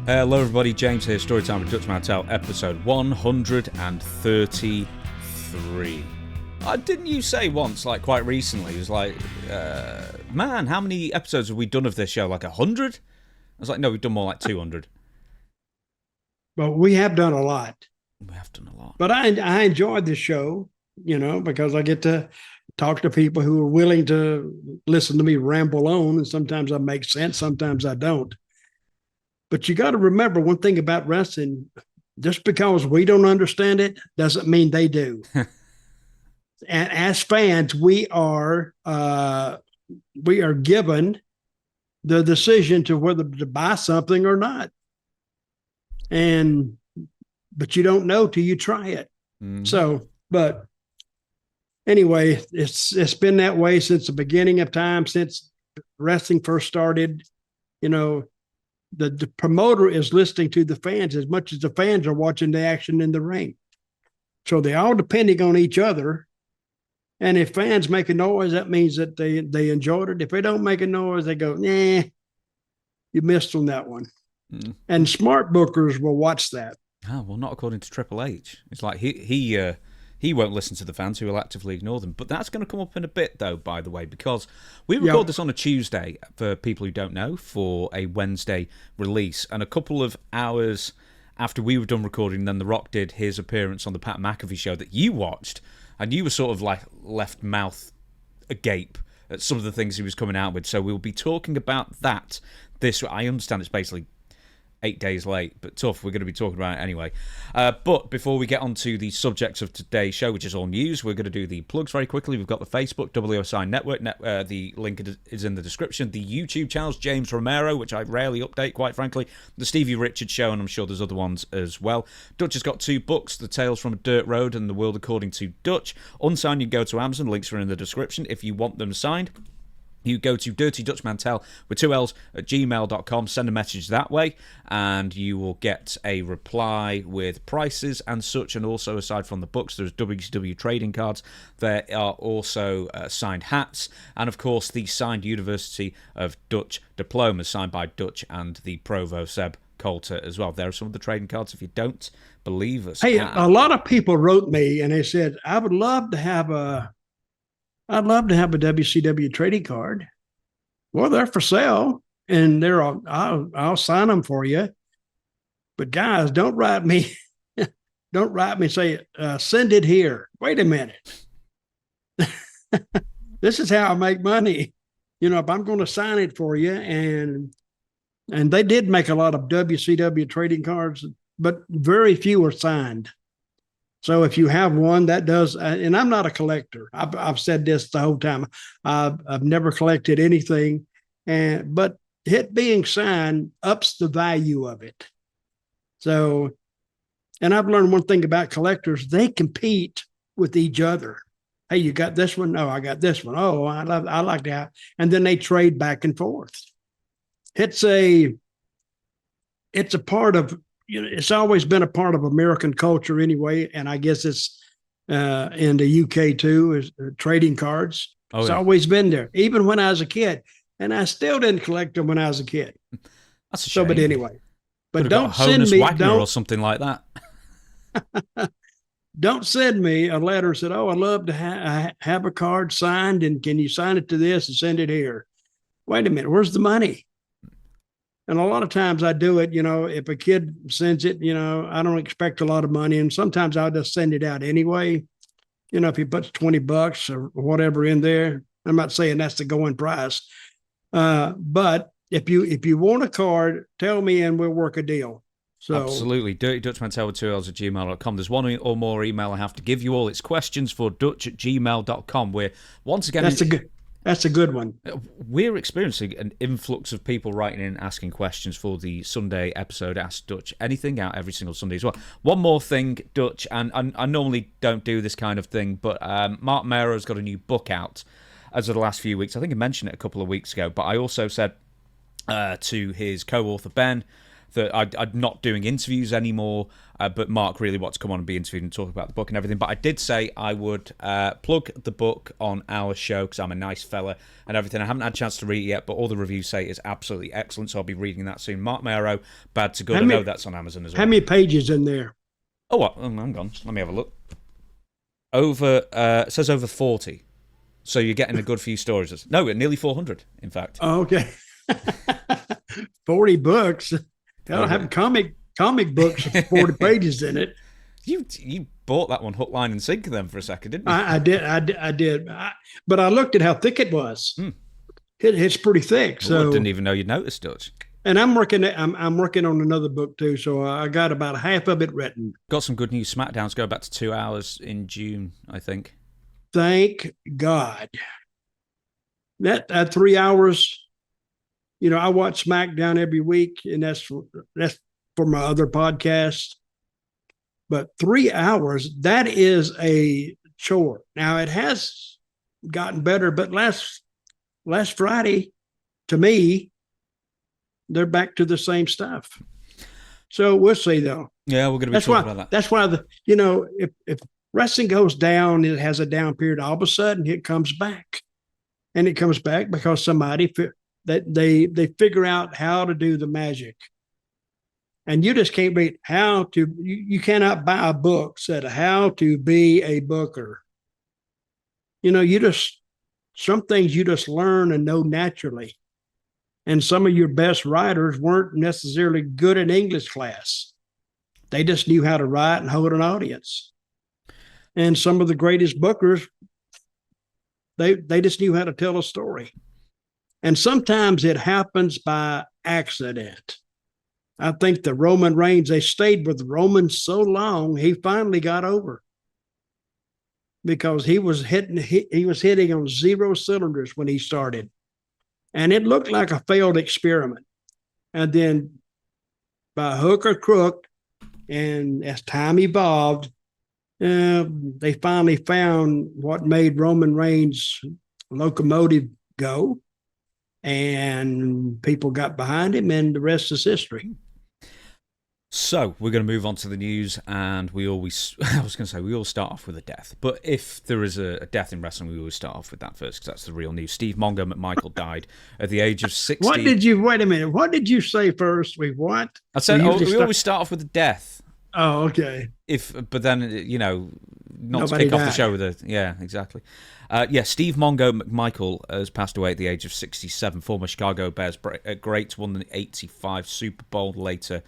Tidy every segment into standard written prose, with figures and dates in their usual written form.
Hello everybody, James here, Storytime with Dutch Mantell, episode 133. Didn't you say once, like quite recently, it was like, man, how many episodes have we done of this show? Like 100? I was like, no, we've done more like 200. But we have done a lot. We have done a lot. But I enjoyed the show, because I get to talk to people who are willing to listen to me ramble on, and sometimes I make sense, sometimes I don't. But you got to remember one thing about wrestling: just because we don't understand it doesn't mean they do. And as fans, we are given the decision to whether to buy something or not. But you don't know till you try it. Mm-hmm. So, but anyway, it's been that way since the beginning of time, since wrestling first started. The promoter is listening to the fans as much as the fans are watching the action in the ring. So they're all depending on each other. And if fans make a noise, that means that they enjoyed it. If they don't make a noise, they go, nah, you missed on that one. Mm. And smart bookers will watch that. Oh, well, not according to Triple H. It's like he won't listen to the fans who will actively ignore them. But that's going to come up in a bit, though, by the way, because we record this on a Tuesday, for people who don't know, for a Wednesday release. And a couple of hours after we were done recording, then The Rock did his appearance on the Pat McAfee show that you watched, and you were sort of like left mouth agape at some of the things he was coming out with. So we'll be talking about that this. I understand it's basically 8 days late, but tough. We're going to be talking about it anyway. But before we get on to the subjects of today's show, which is all news, we're going to do the plugs very quickly. We've got the Facebook, WSI Network. The link is in the description. The YouTube channels, James Romero, which I rarely update, quite frankly. The Stevie Richards Show, and I'm sure there's other ones as well. Dutch has got 2 books, The Tales from a Dirt Road and The World According to Dutch. Unsigned, you can go to Amazon. Links are in the description if you want them signed. You go to Dirty Dutch Mantell with 2 L's at gmail.com, send a message that way, and you will get a reply with prices and such. And also, aside from the books, there's WCW trading cards. There are also signed hats, and of course, the signed University of Dutch diplomas, signed by Dutch and the Provo Seb Coulter as well. There are some of the trading cards if you don't believe us. Hey, a lot of people wrote me and they said, I'd love to have a WCW trading card. Well, they're for sale, and I'll sign them for you. But guys, don't write me. Don't write me and say, send it here. Wait a minute. This is how I make money. If I'm going to sign it for you, and they did make a lot of WCW trading cards, but very few are signed. So if you have one that does, and I'm not a collector. I've said this the whole time. I've never collected anything, but it being signed ups the value of it. So, and I've learned one thing about collectors: they compete with each other. Hey, you got this one? No, I got this one. Oh, I like that, and then they trade back and forth. It's a part of. It's always been a part of American culture anyway, and I guess it's in the UK too, is trading cards. Oh, it's always been there, even when I was a kid, and I still didn't collect them when I was a kid. That's a shame. But anyway, but don't send me or something like that. Don't send me a letter that said, "Oh, I'd love to have a card signed, and can you sign it to this and send it here?" Wait a minute, where's the money? And a lot of times I do it, if a kid sends it, I don't expect a lot of money. And sometimes I'll just send it out anyway. If he puts $20 or whatever in there, I'm not saying that's the going price. But if you want a card, tell me and we'll work a deal. So absolutely. Dirty Dutch Mantell with 2 L's at gmail.com. There's one or more email I have to give you all. It's questionsfordutch@gmail.com. We're once again... That's a good one. We're experiencing an influx of people writing in, asking questions for the Sunday episode, Ask Dutch Anything, out every single Sunday as well. One more thing, Dutch, and I normally don't do this kind of thing, but Mark Mero's got a new book out as of the last few weeks. I think I mentioned it a couple of weeks ago, but I also said to his co-author, Ben, that I'm not doing interviews anymore, but Mark really wants to come on and be interviewed and talk about the book and everything. But I did say I would plug the book on our show because I'm a nice fella and everything. I haven't had a chance to read it yet, but all the reviews say it's absolutely excellent, so I'll be reading that soon. Mark Mero, Bad to Good. I know that's on Amazon as well. How many pages in there? Oh, what? Oh, hang on. Let me have a look. It says over 40. So you're getting a good few stories. No, nearly 400, in fact. Oh, okay. 40 books. They don't have comic books with 40 pages in it. You bought that one hook, line, and sinker then for a second, didn't you? I did. But I looked at how thick it was. It's pretty thick. Well, I didn't even know you'd noticed, Dutch. And I'm working on another book too, so I got about half of it written. Got some good news. SmackDown's go back to 2 hours in June, I think. Thank God. That 3 hours. You know, I watch SmackDown every week, and that's for my other podcast. But 3 hours, that is a chore. Now it has gotten better, but last Friday, to me, they're back to the same stuff. So we'll see, though. Yeah, we're going to be talking about that. That's why if wrestling goes down, it has a down period. All of a sudden, it comes back, and it comes back because somebody they figure out how to do the magic. And you just can't read how to. You cannot buy a book said how to be a booker. You know, some things you just learn and know naturally. And some of your best writers weren't necessarily good in English class. They just knew how to write and hold an audience. And some of the greatest bookers, they just knew how to tell a story. And sometimes it happens by accident. I think the Roman Reigns, they stayed with Roman so long, he finally got over. Because he was hitting on 0 cylinders when he started. And it looked like a failed experiment. And then by hook or crook, and as time evolved, they finally found what made Roman Reigns' locomotive go. And people got behind him, and the rest is history. So we're going to move on to the news, and we always start off with a death. But if there is a death in wrestling, we always start off with that first, because that's the real news. Steve Mongo McMichael died at the age of 60. Wait a minute, what did you say first? We what? I said we always start off with a death. Oh, okay. But then, not Nobody to kick off the show with a... Yeah, exactly. Steve Mongo McMichael has passed away at the age of 67. Former Chicago Bears great, won the 85 Super Bowl later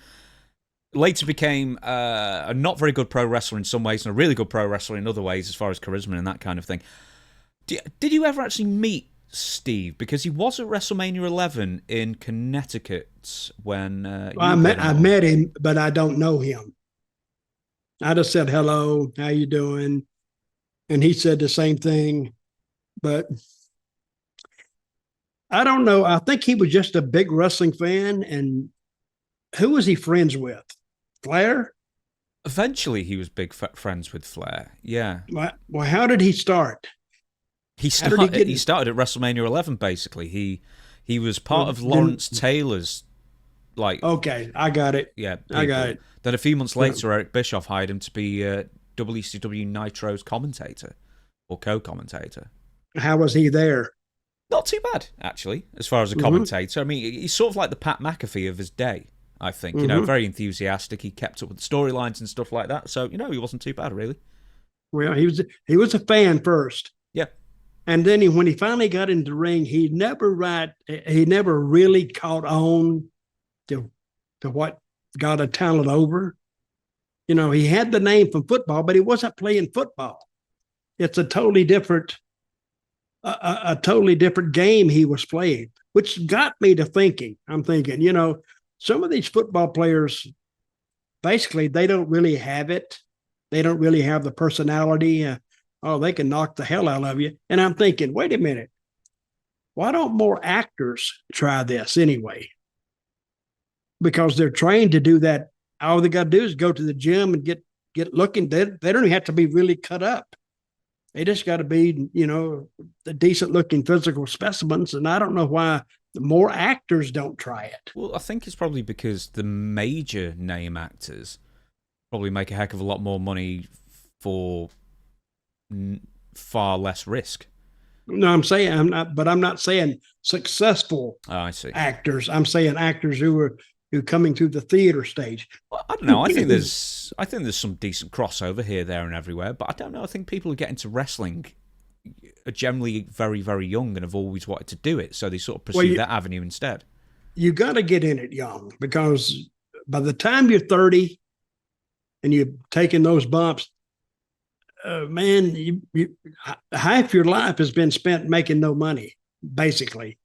became a not very good pro wrestler in some ways and a really good pro wrestler in other ways as far as charisma and that kind of thing. Did you ever actually meet Steve? Because he was at WrestleMania 11 in Connecticut when... I met him, but I don't know him. I just said, hello, how you doing? And he said the same thing. But I don't know. I think he was just a big wrestling fan. And who was he friends with? Flair? Eventually, he was big friends with Flair. Yeah. Well, how did he start? He started at WrestleMania 11. Basically, he was part of Lawrence Taylor's. Okay, I got it. Yeah, people. I got it. Then a few months later, Eric Bischoff hired him to be WCW Nitro's commentator or co-commentator. How was he there? Not too bad, actually, as far as a commentator. I mean, he's sort of like the Pat McAfee of his day. I think, very enthusiastic. He kept up with the storylines and stuff like that. So, he wasn't too bad, really. Well, he was a fan first. Yeah. And then when he finally got into the ring, he never really caught on to what got a talent over. He had the name from football, but he wasn't playing football. It's a totally different game he was playing, which got me to thinking. I'm thinking, some of these football players, basically, they don't really have it. They don't really have the personality. They can knock the hell out of you. And I'm thinking, wait a minute. Why don't more actors try this anyway? Because they're trained to do that. All they got to do is go to the gym and get looking. They don't even have to be really cut up. They just got to be, the decent looking physical specimens. And I don't know why more actors don't try it. Well, I think it's probably because the major name actors probably make a heck of a lot more money for far less risk. No, I'm not saying successful I see. actors. I'm saying actors who are coming through the theater stage. Well, I don't know. I think there's some decent crossover here, there, and everywhere. But I don't know. I think people who get into wrestling are generally very, very young and have always wanted to do it, so they sort of pursue that avenue instead. You got to get in it young, because by the time you're 30 and you're taking those bumps, man, half your life has been spent making no money, basically.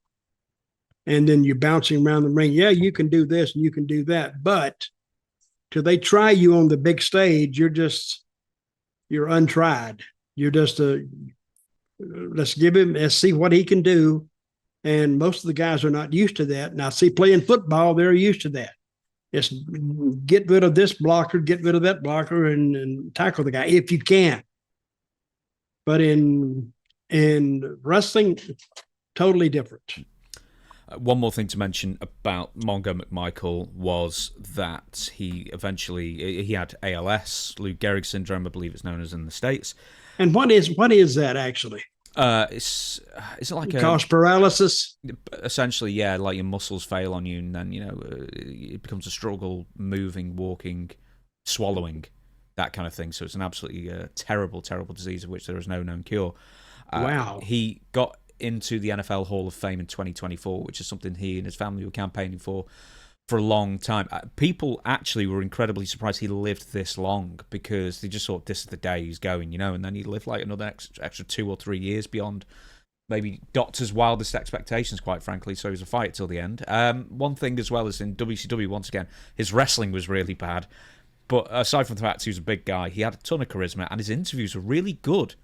And then you're bouncing around the ring. Yeah, you can do this and you can do that. But till they try you on the big stage, you're untried. You're just let's see what he can do. And most of the guys are not used to that. Now, see, playing football, they're used to that. Just get rid of this blocker, get rid of that blocker, and tackle the guy if you can. But in wrestling, totally different. One more thing to mention about Mongo McMichael was that he had ALS, Lou Gehrig syndrome, I believe it's known as in the States. And what is that actually? It's like cause paralysis. Essentially, yeah, like your muscles fail on you, and then it becomes a struggle moving, walking, swallowing, that kind of thing. So it's an absolutely terrible, terrible disease of which there is no known cure. Wow. He got into the NFL Hall of Fame in 2024, which is something he and his family were campaigning for a long time. People actually were incredibly surprised he lived this long, because they just thought this is the day he's going, and then he lived like another extra 2 or 3 years beyond maybe doctors' wildest expectations, quite frankly. So he was a fight till the end. One thing as well is in WCW, once again, his wrestling was really bad. But aside from the fact he was a big guy, he had a ton of charisma, and his interviews were really good.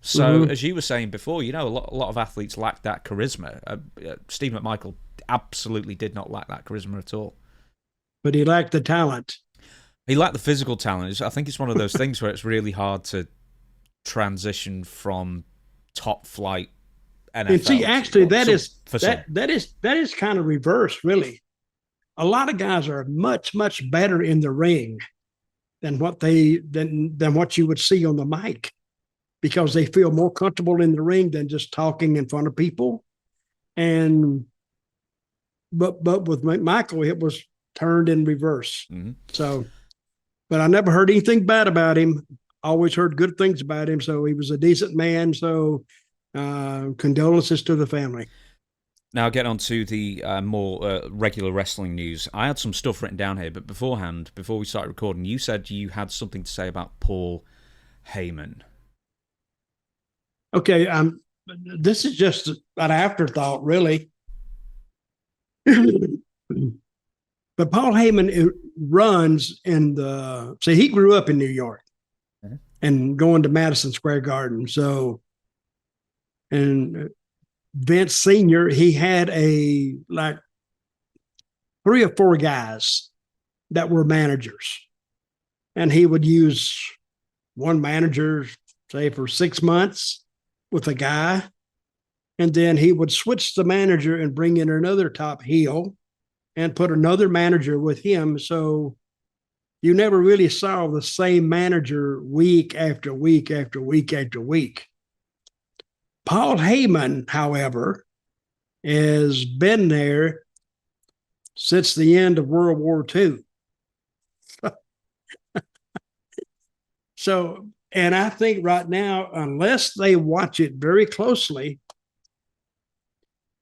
So, as you were saying before, a lot of athletes lack that charisma. Steve McMichael absolutely did not lack that charisma at all. But he lacked the talent. He lacked the physical talent. I think it's one of those things where it's really hard to transition from top flight NFL. And see, actually, that is kind of reverse, really. A lot of guys are much, much better in the ring than what you would see on the mic, because they feel more comfortable in the ring than just talking in front of people. But with McMichael, it was turned in reverse. Mm-hmm. So, but I never heard anything bad about him. Always heard good things about him. So he was a decent man. So condolences to the family. Now, get on to the more regular wrestling news. I had some stuff written down here, but beforehand, before we started recording, you said you had something to say about Paul Heyman. Okay, this is just an afterthought, really. But Paul Heyman runs he grew up in New York, mm-hmm. and going to Madison Square Garden. So, and Vince Sr., he had 3 or 4 guys that were managers, and he would use one manager, say, for 6 months with a guy, and then he would switch the manager and bring in another top heel and put another manager with him. So you never really saw the same manager week after week after week after week. Paul Heyman, however, has been there since the end of World War II. So, and I think right now, unless they watch it very closely,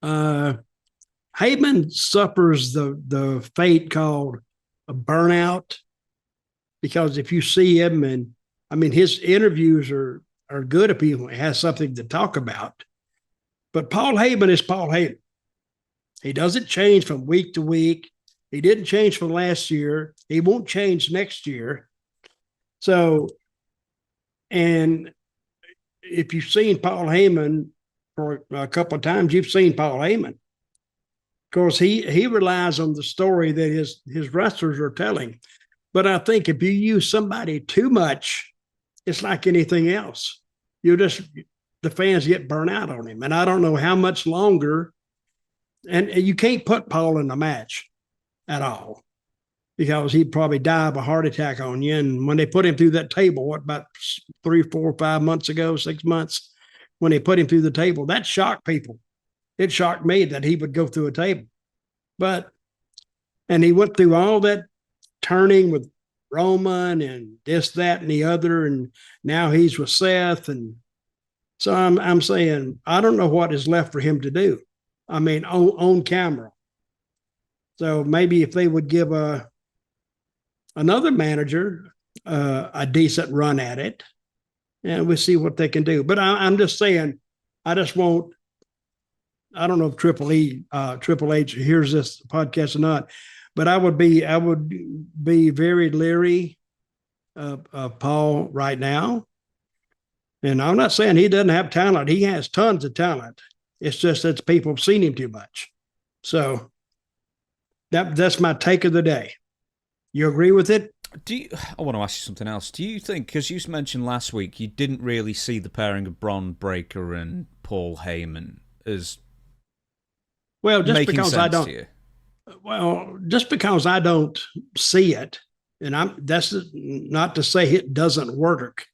Heyman suffers the fate called a burnout, because if you see him, and I mean, his interviews are good if he has something to talk about. But Paul Heyman is Paul Heyman. He doesn't change from week to week. He didn't change from last year. He won't change next year. So, and if you've seen Paul Heyman for a couple of times, you've seen Paul Heyman. Of course, he relies on the story that his wrestlers are telling. But I think if you use somebody too much, it's like anything else. The fans get burnt out on him. And I don't know how much longer and you can't put Paul in the match at all because he'd probably die of a heart attack on you. And when they put him through that table, what, about 3, 4, 5 months ago, 6 months, when they put him through the table, that shocked people. It shocked me that he would go through a table. And he went through all that turning with Roman and this, that, and the other, and now he's with Seth. And so I'm saying, I don't know what is left for him to do. I mean, on camera. So maybe if they would give another manager a decent run at it, and we'll see what they can do. But I'm just saying, I just won't. I don't know if Triple H hears this podcast or not, but I would be very leery of Paul right now. And I'm not saying he doesn't have talent. He has tons of talent. It's just that people have seen him too much. So that's my take of the day. You agree with it? I want to ask you something else. Do you think, because you mentioned last week, you didn't really see the pairing of Bron Breakker and Paul Heyman as just making because sense I don't. To you? Well, just because I don't see it, and that's not to say it doesn't work.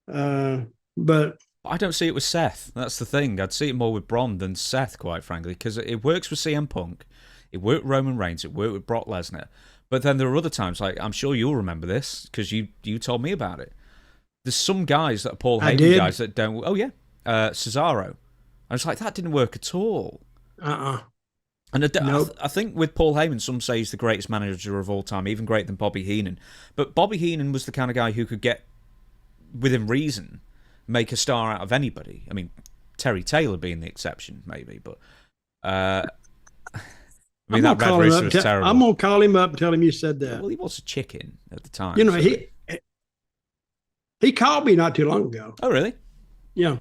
But I don't see it with Seth. That's the thing. I'd see it more with Bron than Seth, quite frankly, because it works with CM Punk, it worked with Roman Reigns, it worked with Brock Lesnar. But then there are other times, like I'm sure you'll remember this because you told me about it. There's some guys that are Paul Heyman guys that don't. Oh yeah, Cesaro. I was like, that didn't work at all. And I think with Paul Heyman, some say he's the greatest manager of all time, even greater than Bobby Heenan. But Bobby Heenan was the kind of guy who could get, within reason, make a star out of anybody. I mean, Terry Taylor being the exception, maybe. But I mean, that Red Rooster was terrible. I'm going to call him up and tell him you said that. Well, he was a chicken at the time. You know, he called me not too long ago. Oh, really? Yeah.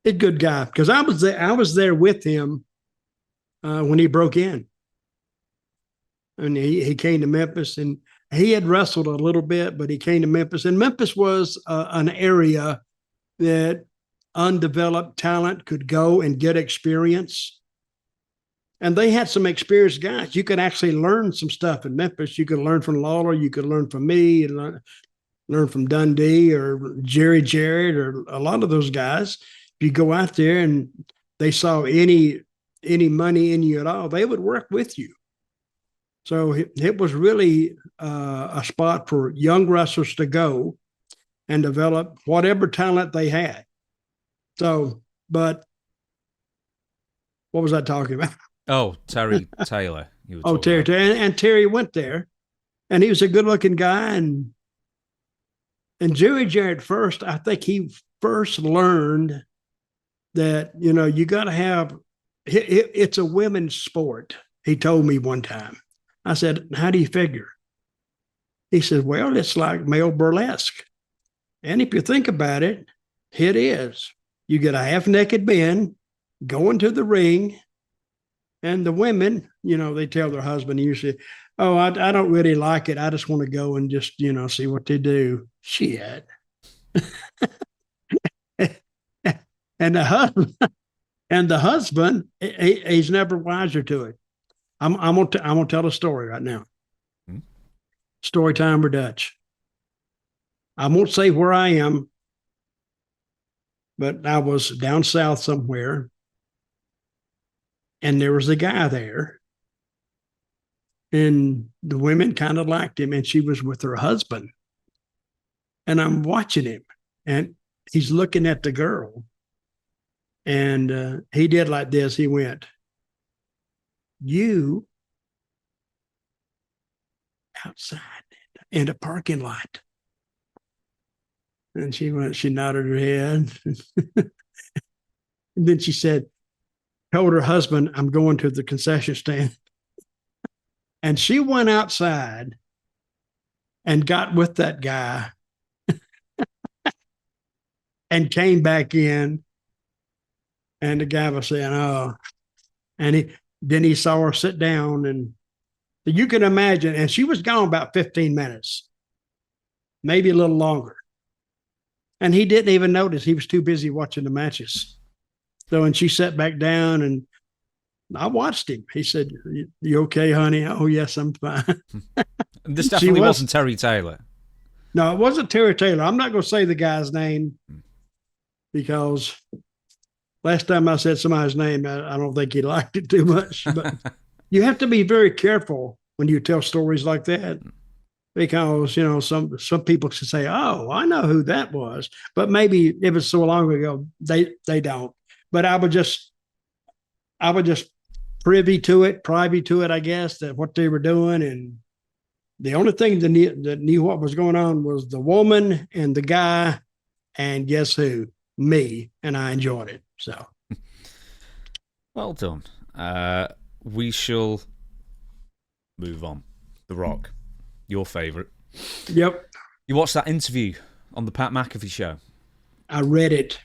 He's a good guy because I was there with him when he broke in. And he came to Memphis, and he had wrestled a little bit, but he came to Memphis. And Memphis was an area that undeveloped talent could go and get experience. And they had some experienced guys. You could actually learn some stuff in Memphis. You could learn from Lawler. You could learn from me, and learn from Dundee or Jerry Jarrett or a lot of those guys. If you go out there and they saw any money in you at all, they would work with you. So it was really a spot for young wrestlers to go and develop whatever talent they had. So, but what was I talking about? Oh, Terry Taylor. Terry Taylor. And Terry went there, and he was a good-looking guy. And Jerry Jarrett first, I think he first learned that, you know, you got to have it's a women's sport. He told me one time. I said, how do you figure? He said, well, it's like male burlesque. And if you think about it, it is. You get a half-naked man going to the ring, and the women, you know, they tell their husband usually, oh, I don't really like it. I just want to go and just, you know, see what they do. Shit. And the husband, he's never wiser to it. I'm gonna tell a story right now. Story time for Dutch. I won't say where I am, but I was down south somewhere, and there was a guy there, and the women kind of liked him, and she was with her husband. And I'm watching him, and he's looking at the girl, and he did like this. He went, you outside in a parking lot. And she nodded her head. And then she said, told her husband, I'm going to the concession stand. And she went outside and got with that guy and came back in. And the guy was saying, oh, and then he saw her sit down, and you can imagine, and she was gone about 15 minutes, maybe a little longer. And he didn't even notice. He was too busy watching the matches. So, and she sat back down, and I watched him. He said, "You okay, honey?" "Oh, yes, I'm fine." This definitely wasn't Terry Taylor. No, it wasn't Terry Taylor. I'm not going to say the guy's name because last time I said somebody's name, I don't think he liked it too much. But you have to be very careful when you tell stories like that, because some people should say, "Oh, I know who that was," but maybe if it's so long ago, they don't. But I would just privy to it, I guess, that what they were doing. And the only thing that knew what was going on was the woman and the guy, and guess who? Me. And I enjoyed it. So, well done. We shall move on. The Rock, your favorite. Yep. You watched that interview on the Pat McAfee show? I read it.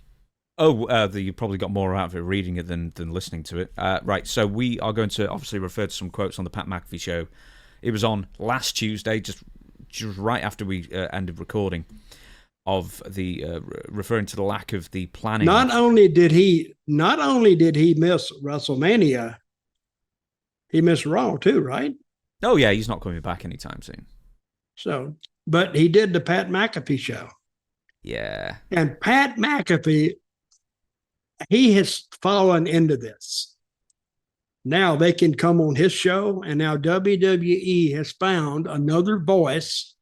Oh, you probably got more out of it reading it than listening to it. Right, so we are going to obviously refer to some quotes on the Pat McAfee show. It was on last Tuesday, just right after we ended recording, of the referring to the lack of the planning. Not only did he miss WrestleMania, he missed Raw too, right? Oh yeah, he's not coming back anytime soon. So, but he did the Pat McAfee show. Yeah. And Pat McAfee, he has fallen into this. Now they can come on his show, and now WWE has found another voice,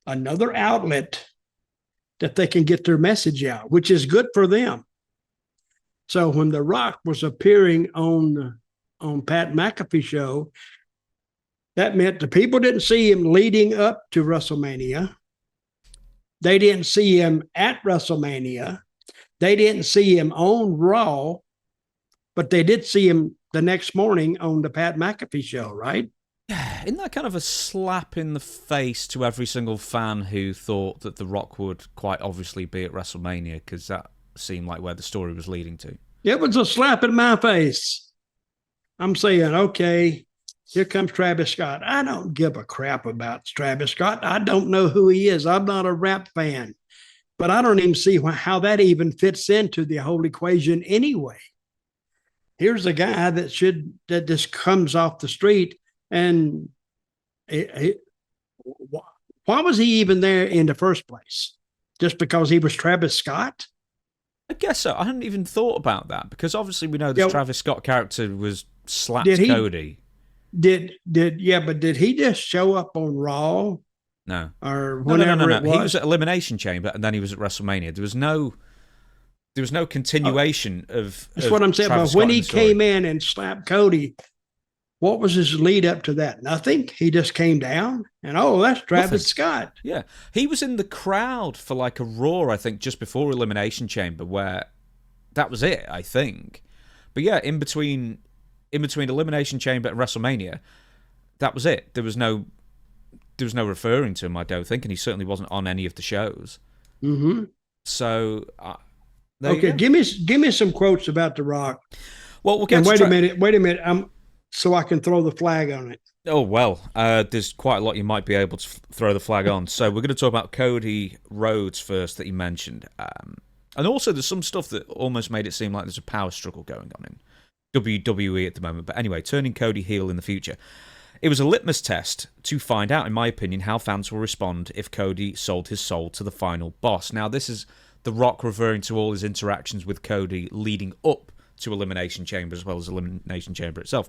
another outlet that they can get their message out, which is good for them. So when The Rock was appearing on Pat McAfee show, that meant the people didn't see him leading up to WrestleMania. They didn't see him at WrestleMania. They didn't see him on Raw, but they did see him the next morning on the Pat McAfee show, right? Yeah, isn't that kind of a slap in the face to every single fan who thought that The Rock would quite obviously be at WrestleMania, because that seemed like where the story was leading to? It was a slap in my face. I'm saying, okay, here comes Travis Scott. I don't give a crap about Travis Scott. I don't know who he is. I'm not a rap fan. But I don't even see how that even fits into the whole equation anyway. Here's a guy that just comes off the street, and why was he even there in the first place? Just because he was Travis Scott? I guess so. I hadn't even thought about that, because obviously we know this Travis Scott character was slapped Cody. But did he just show up on Raw? No. Or whenever no. It was? He was at Elimination Chamber, and then he was at WrestleMania. There was no continuation of. That's what I'm saying. Travis But when Scott he came in and slapped Cody, what was his lead up to that? Nothing. He just came down, and that's Travis Scott. Yeah, he was in the crowd for like a Raw, I think, just before Elimination Chamber, where that was it, I think. But yeah, in between Elimination Chamber and WrestleMania, that was it. There was no referring to him, I don't think, and he certainly wasn't on any of the shows. Mm-hmm. So, okay, give me some quotes about The Rock. Well, we'll get. Wait a minute. So I can throw the flag on it. Oh well, there's quite a lot you might be able to throw the flag on. So we're going to talk about Cody Rhodes first, that you mentioned, and also there's some stuff that almost made it seem like there's a power struggle going on in WWE at the moment. But anyway, turning Cody heel in the future. It was a litmus test to find out, in my opinion, how fans will respond if Cody sold his soul to the final boss. Now, this is The Rock referring to all his interactions with Cody leading up to Elimination Chamber, as well as Elimination Chamber itself.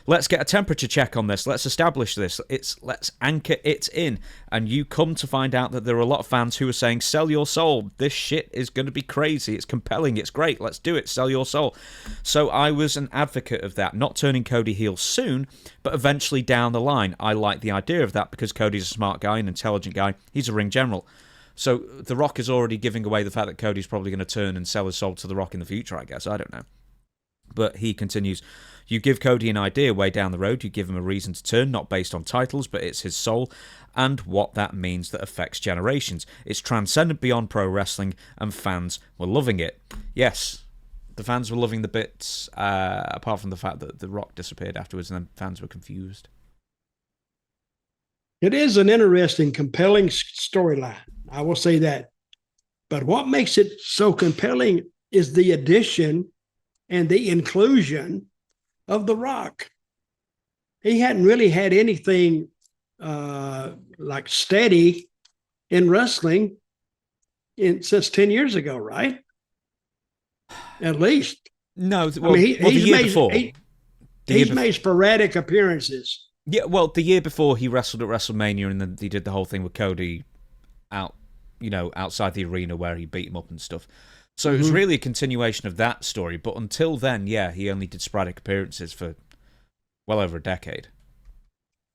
Let's get a temperature check on this. Let's establish this. Let's anchor it in. And you come to find out that there are a lot of fans who are saying, sell your soul. This shit is going to be crazy. It's compelling. It's great. Let's do it. Sell your soul. So I was an advocate of that. Not turning Cody heel soon, but eventually down the line. I like the idea of that because Cody's a smart guy, an intelligent guy. He's a ring general. So The Rock is already giving away the fact that Cody's probably going to turn and sell his soul to The Rock in the future, I guess. I don't know. But he continues, you give Cody an idea way down the road, you give him a reason to turn, not based on titles, but it's his soul, and what that means that affects generations. It's transcendent beyond pro wrestling, and fans were loving it. Yes, the fans were loving the bits, apart from the fact that The Rock disappeared afterwards, and then fans were confused. It is an interesting, compelling storyline. I will say that. But what makes it so compelling is the addition and the inclusion of The Rock. He hadn't really had anything like steady in wrestling since 10 years ago, right? At least. No, well, the year before. He's made sporadic appearances. Yeah, well, the year before he wrestled at WrestleMania, and then he did the whole thing with Cody outside the arena where he beat him up and stuff. So it was really a continuation of that story. But until then, yeah, he only did sporadic appearances for well over a decade.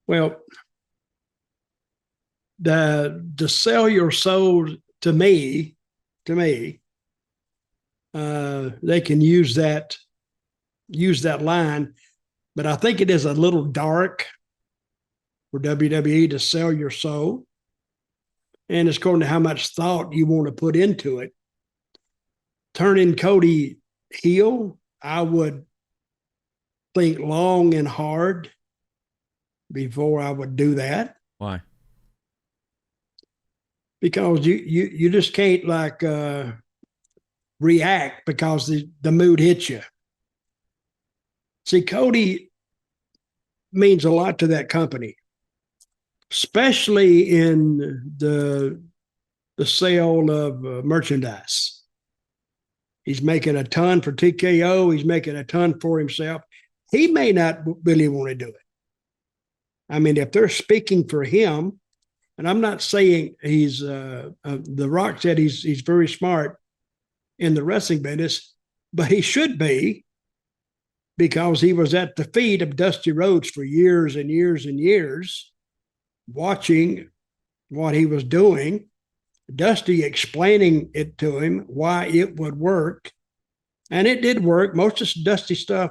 Well, to sell your soul to me, they can use that line, but I think it is a little dark for WWE to sell your soul, and it's according to how much thought you want to put into it. Turning Cody heel, I would think long and hard before I would do that. Why? Because you just can't react because the mood hits you. See, Cody means a lot to that company, especially in the sale of merchandise. He's making a ton for TKO. He's making a ton for himself. He may not really want to do it. I mean, if they're speaking for him, and I'm not saying he's The Rock said he's very smart in the wrestling business, but he should be, because he was at the feet of Dusty Rhodes for years and years and years, watching what he was doing, Dusty explaining it to him why it would work. And it did work. Most of Dusty stuff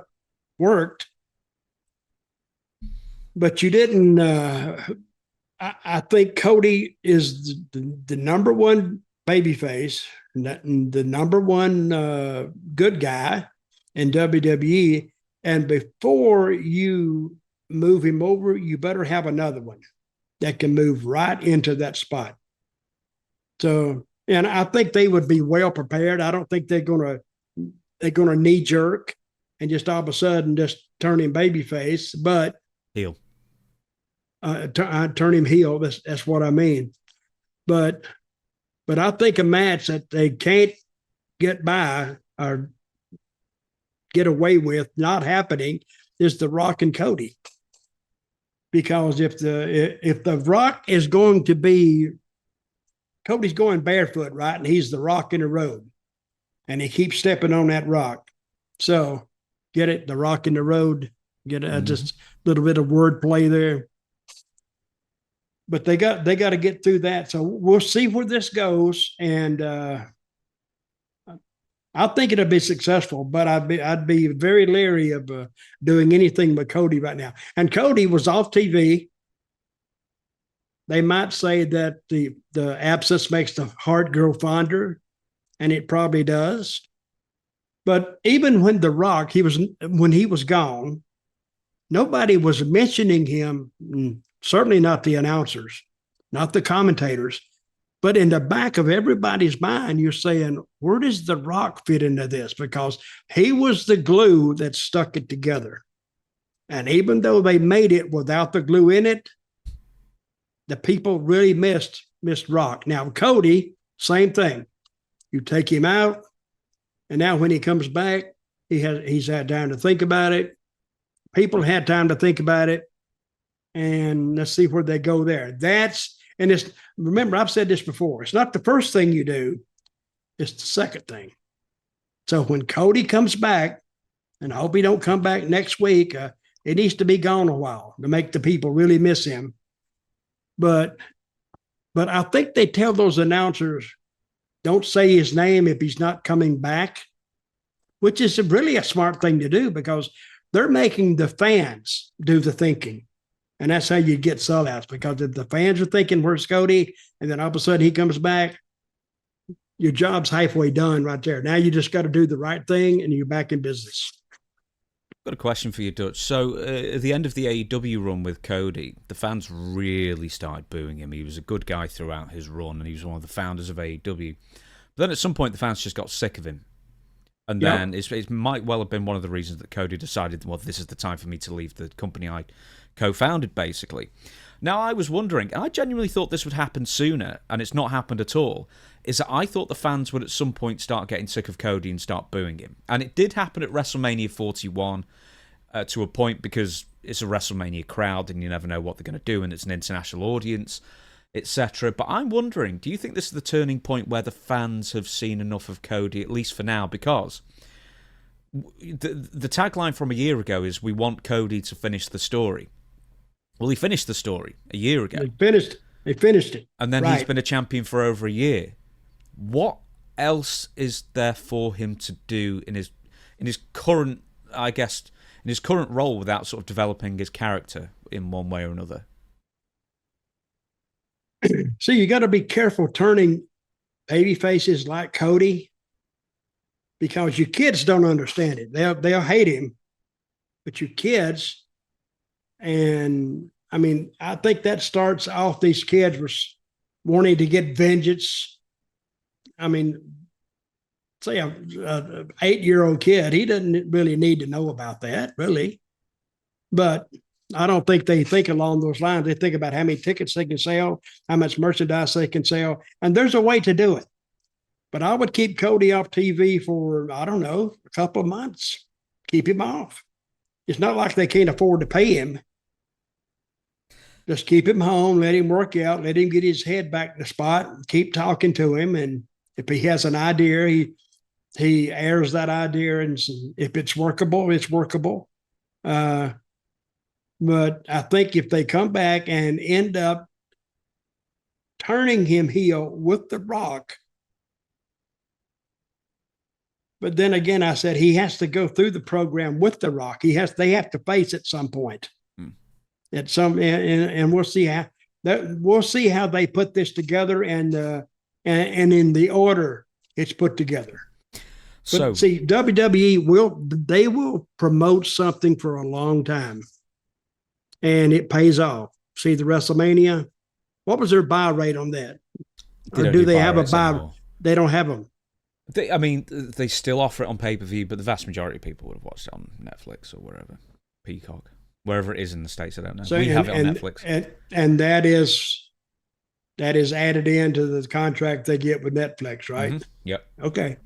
worked. But you didn't. I think Cody is the number one babyface, the number one good guy in WWE. And before you move him over, you better have another one that can move right into that spot. So, and I think they would be well prepared. I don't think they're gonna knee jerk and just all of a sudden just turn him babyface, but heel. Turn him heel. That's what I mean. But I think a match that they can't get by or get away with not happening is The Rock and Cody. Because if the Rock is going to be, Cody's going barefoot, right? And he's the rock in the road. And he keeps stepping on that rock. So get it? The rock in the road. Get just a little bit of wordplay there. But they got to get through that. So we'll see where this goes. And I think it'll be successful, but I'd be very leery of doing anything with Cody right now. And Cody was off TV. They might say that the absence makes the heart grow fonder, and it probably does. But even when The Rock, when he was gone, nobody was mentioning him. Certainly not the announcers, not the commentators, but in the back of everybody's mind, you're saying, where does The Rock fit into this? Because he was the glue that stuck it together. And even though they made it without the glue in it, the people really missed Rock. Now, Cody, same thing. You take him out, and now when he comes back, he's had time to think about it. People had time to think about it. And let's see where they go there. Remember, I've said this before. It's not the first thing you do. It's the second thing. So when Cody comes back, and I hope he don't come back next week, it needs to be gone a while to make the people really miss him. But I think they tell those announcers, don't say his name if he's not coming back, which is really a smart thing to do because they're making the fans do the thinking. And that's how you get sellouts, because if the fans are thinking, where's Cody? And then all of a sudden he comes back, your job's halfway done right there. Now you just got to do the right thing and you're back in business. I've got a question for you, Dutch. So at the end of the AEW run with Cody, the fans really started booing him. He was a good guy throughout his run, and he was one of the founders of AEW. But then at some point, the fans just got sick of him. And then it might well have been one of the reasons that Cody decided, well, this is the time for me to leave the company I co-founded, basically. Now, I was wondering, and I genuinely thought this would happen sooner, and it's not happened at all, is that I thought the fans would at some point start getting sick of Cody and start booing him. And it did happen at WrestleMania 41 to a point, because it's a WrestleMania crowd and you never know what they're going to do, and it's an international audience, etc. But I'm wondering, do you think this is the turning point where the fans have seen enough of Cody, at least for now? Because the tagline from a year ago is, we want Cody to finish the story. Well, he finished the story a year ago. He finished it. And then he's been a champion for over a year. What else is there for him to do in his current, I guess, in his current role, without sort of developing his character in one way or another? See, you got to be careful turning baby faces like Cody, because your kids don't understand it. They'll hate him, but your kids, and I mean, I think that starts off, these kids were wanting to get vengeance. I mean, say a 8-year-old kid, he doesn't really need to know about that, really. But I don't think they think along those lines. They think about how many tickets they can sell, how much merchandise they can sell, and there's a way to do it. But I would keep Cody off TV for, I don't know, a couple of months. Keep him off. It's not like they can't afford to pay him. Just keep him home, let him work out, let him get his head back to the spot, keep talking to him, and if he has an idea, he airs that idea, and if it's workable, it's workable. But I think if they come back and end up turning him heel with The Rock, but then again, I said he has to go through the program with The Rock. They have to face at some point. At some, and we'll see how they put this together, and in the order it's put together. But see, WWE will promote something for a long time, and it pays off. See the WrestleMania. What was their buy rate on that? Or do they have a buy? Anymore. They don't have them. They still offer it on pay-per-view, but the vast majority of people would have watched it on Netflix or wherever, Peacock. Wherever it is in the States, I don't know. So, we have it on Netflix. And that is added into the contract they get with Netflix, right? Mm-hmm. Yep. Okay.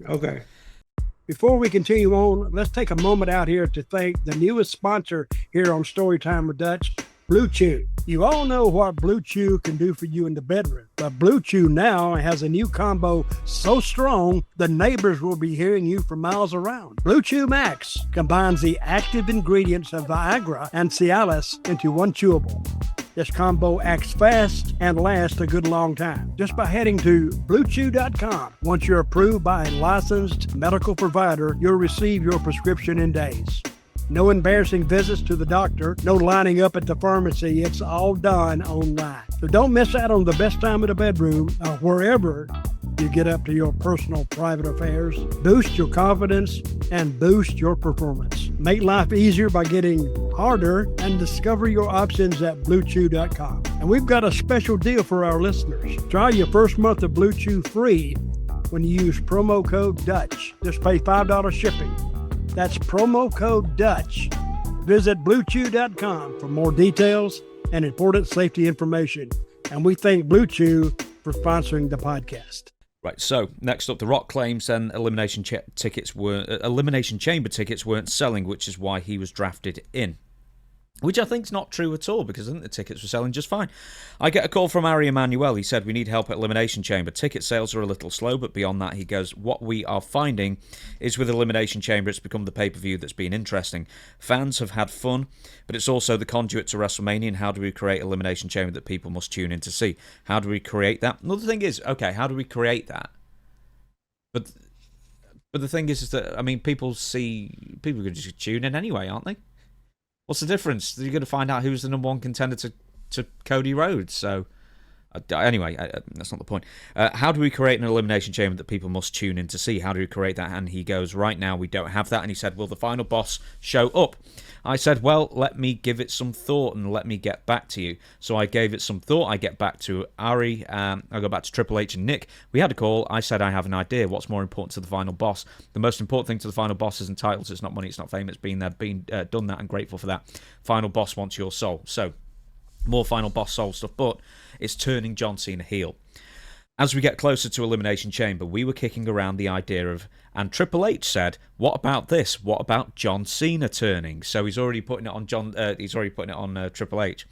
Before we continue on, let's take a moment out here to thank the newest sponsor here on Storytime with Dutch, Blue Chew. You all know what Blue Chew can do for you in the bedroom, but Blue Chew now has a new combo so strong the neighbors will be hearing you for miles around. Blue Chew Max combines the active ingredients of Viagra and Cialis into one chewable. This combo acts fast and lasts a good long time. Just by heading to BlueChew.com. Once you're approved by a licensed medical provider, you'll receive your prescription in days. No embarrassing visits to the doctor, no lining up at the pharmacy. It's all done online. So don't miss out on the best time in the bedroom or wherever you get up to your personal private affairs. Boost your confidence and boost your performance. Make life easier by getting harder and discover your options at BlueChew.com. And we've got a special deal for our listeners. Try your first month of Blue Chew free when you use promo code Dutch. Just pay $5 shipping. That's promo code Dutch. Visit BlueChew.com for more details and important safety information. And we thank Blue Chew for sponsoring the podcast. Right, so next up, The Rock claims then Elimination Chamber tickets weren't selling, which is why he was drafted in. Which I think is not true at all, because I think the tickets were selling just fine. I get a call from Ari Emanuel. He said, we need help at Elimination Chamber. Ticket sales are a little slow, but beyond that, he goes, what we are finding is with Elimination Chamber, it's become the pay-per-view that's been interesting. Fans have had fun, but it's also the conduit to WrestleMania, and how do we create Elimination Chamber that people must tune in to see? How do we create that? Another thing is, okay, how do we create that? But the thing is that, I mean, people can just tune in anyway, aren't they? What's the difference? You're going to find out who's the number one contender to Cody Rhodes. So Anyway, that's not the point. How do we create an elimination chamber that people must tune in to see? How do we create that? And he goes, right now we don't have that. And he said, will the final boss show up? I said, well, let me give it some thought and let me get back to you. So I gave it some thought. I get back to Ari. I go back to Triple H and Nick. We had a call. I said, I have an idea. What's more important to the final boss? The most important thing to the final boss isn't titles. It's not money. It's not fame. It's been there, done that, and grateful for that. Final boss wants your soul. So more final boss soul stuff, but it's turning John Cena heel. As we get closer to Elimination Chamber, we were kicking around the idea of, and Triple H said, "What about this? What about John Cena turning?" So he's already putting it on Triple H.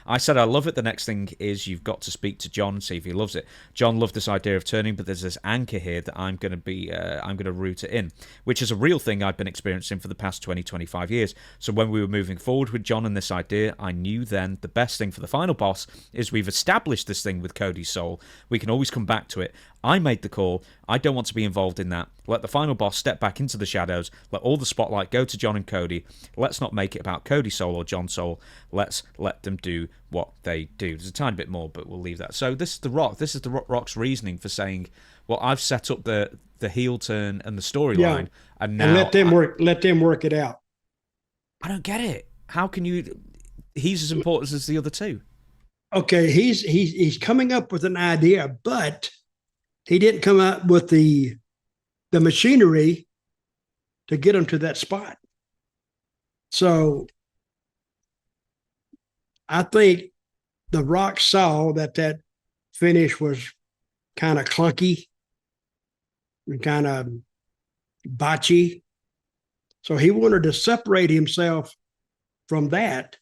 I said, "I love it. The next thing is you've got to speak to John and see if he loves it." John loved this idea of turning, but there's this anchor here that I'm going to root it in, which is a real thing I've been experiencing for the past 25 years. So when we were moving forward with John and this idea, I knew then the best thing for the final boss is we've established this thing with Cody's soul. We can always come back to it. I made the call. I don't want to be involved in that. Let the final boss step back into the shadows. Let all the spotlight go to John and Cody. Let's not make it about Cody's soul or John's soul. Let's let them do what they do. There's a tiny bit more, but we'll leave that. So this is The Rock. This is The Rock's reasoning for saying, well, I've set up the heel turn and the storyline, and now let them work it out. I don't get it. How can you? He's as important as the other two. Okay, he's coming up with an idea, but he didn't come up with the machinery to get him to that spot. So I think The Rock saw that finish was kind of clunky and kind of botchy. So he wanted to separate himself from that.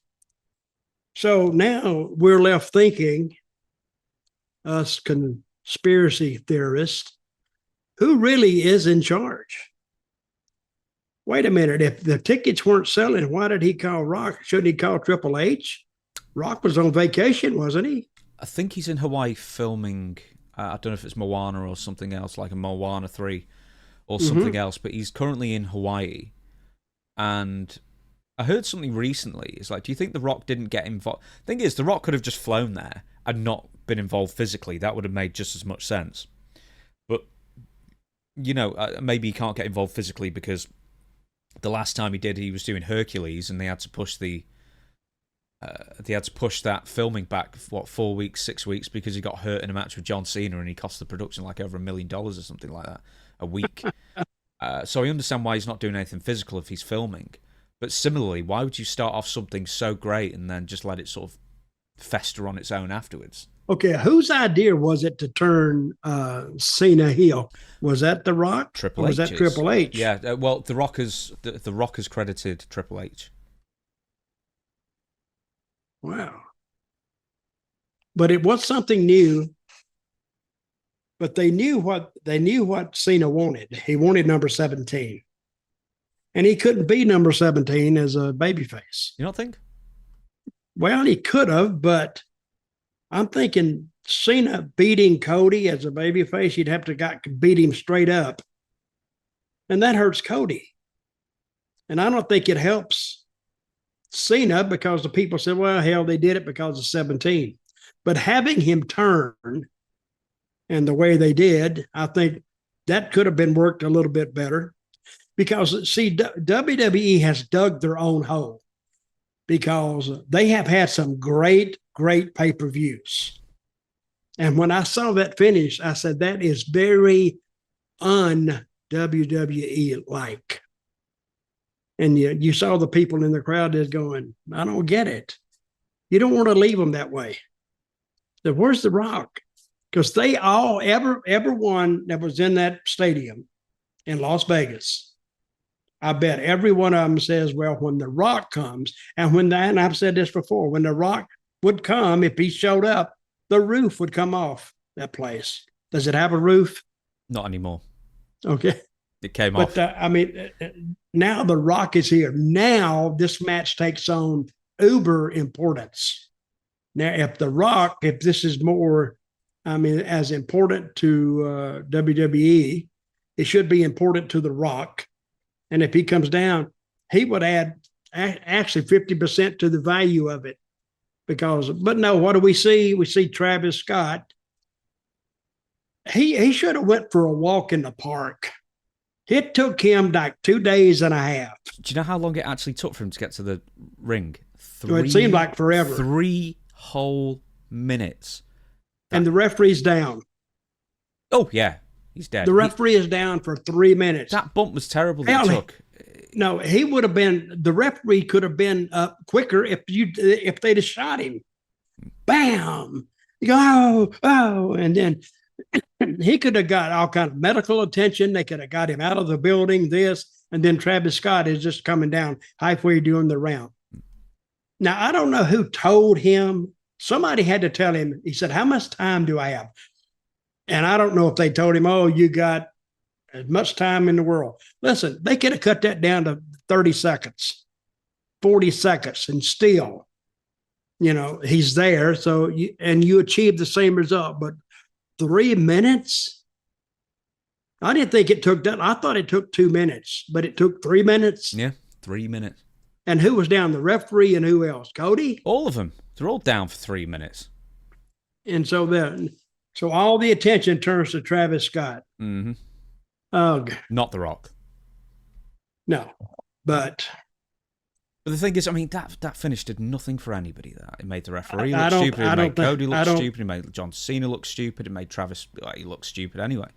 So now we're left thinking, us conspiracy theorists, who really is in charge? Wait a minute. If the tickets weren't selling, why did he call Rock? Shouldn't he call Triple H? Rock was on vacation, wasn't he? I think he's in Hawaii filming. I don't know if it's Moana or something else, like a Moana 3 or something else, but he's currently in Hawaii. And I heard something recently. It's like, do you think The Rock didn't get involved? The thing is, The Rock could have just flown there and not been involved physically. That would have made just as much sense. But, maybe he can't get involved physically because the last time he did, he was doing Hercules, and they had to push that filming back, 4 weeks, 6 weeks, because he got hurt in a match with John Cena, and he cost the production like over $1 million or something like that a week. So I understand why he's not doing anything physical if he's filming. But similarly, why would you start off something so great and then just let it sort of fester on its own afterwards? Okay, whose idea was it to turn Cena heel? Was that The Rock? Triple H. Was that Triple H? Yeah, well, The Rock has credited Triple H. Wow. But it was something new. But they knew what Cena wanted. He wanted number 17. And he couldn't be number 17 as a babyface. You don't think? Well, he could have, but I'm thinking Cena beating Cody as a babyface, he'd have to beat him straight up. And that hurts Cody. And I don't think it helps Cena because the people said, well, hell, they did it because of 17. But having him turn and the way they did, I think that could have been worked a little bit better. Because, see, WWE has dug their own hole because they have had some great pay-per-views. And when I saw that finish, I said, that is very un-WWE-like. And you saw the people in the crowd just going, I don't get it. You don't want to leave them that way. So where's The Rock? Because they all, everyone that was in that stadium in Las Vegas, I bet every one of them says, well, when The Rock comes, and I've said this before, when The Rock would come, if he showed up, the roof would come off that place. Does it have a roof? Not anymore. Okay. It came off. But, now The Rock is here. Now this match takes on uber importance. Now, if this is more, as important to WWE, it should be important to The Rock. And if he comes down, he would add actually 50% to the value of it. but no, what do we see? We see Travis Scott. He should have went for a walk in the park. It took him like 2 days and a half. Do you know how long it actually took for him to get to the ring? It seemed like forever. 3 whole minutes. And the referee's down. Oh, yeah. He's dead. The referee is down for 3 minutes. That bump was terrible that it took. No, he would have been, the referee could have been up quicker if they'd have shot him. Bam! You go, oh, and then he could have got all kind of medical attention. They could have got him out of the building, and then Travis Scott is just coming down halfway doing the round. Now, I don't know who told him. Somebody had to tell him. He said, how much time do I have? And I don't know if they told him, oh, you got as much time in the world. Listen, they could have cut that down to 30 seconds, 40 seconds, and still, he's there. So you achieve the same result. But 3 minutes? I didn't think it took that. I thought it took 2 minutes, but it took 3 minutes. Yeah, 3 minutes. And who was down? The referee and who else? Cody? All of them. They're all down for 3 minutes. And so all the attention turns to Travis Scott. Mm-hmm. Ugh. Not The Rock. No, but the thing is, I mean, that finish did nothing for anybody. That it made the referee look stupid. It made Cody look stupid. It made John Cena look stupid. It made Travis he looked stupid anyway.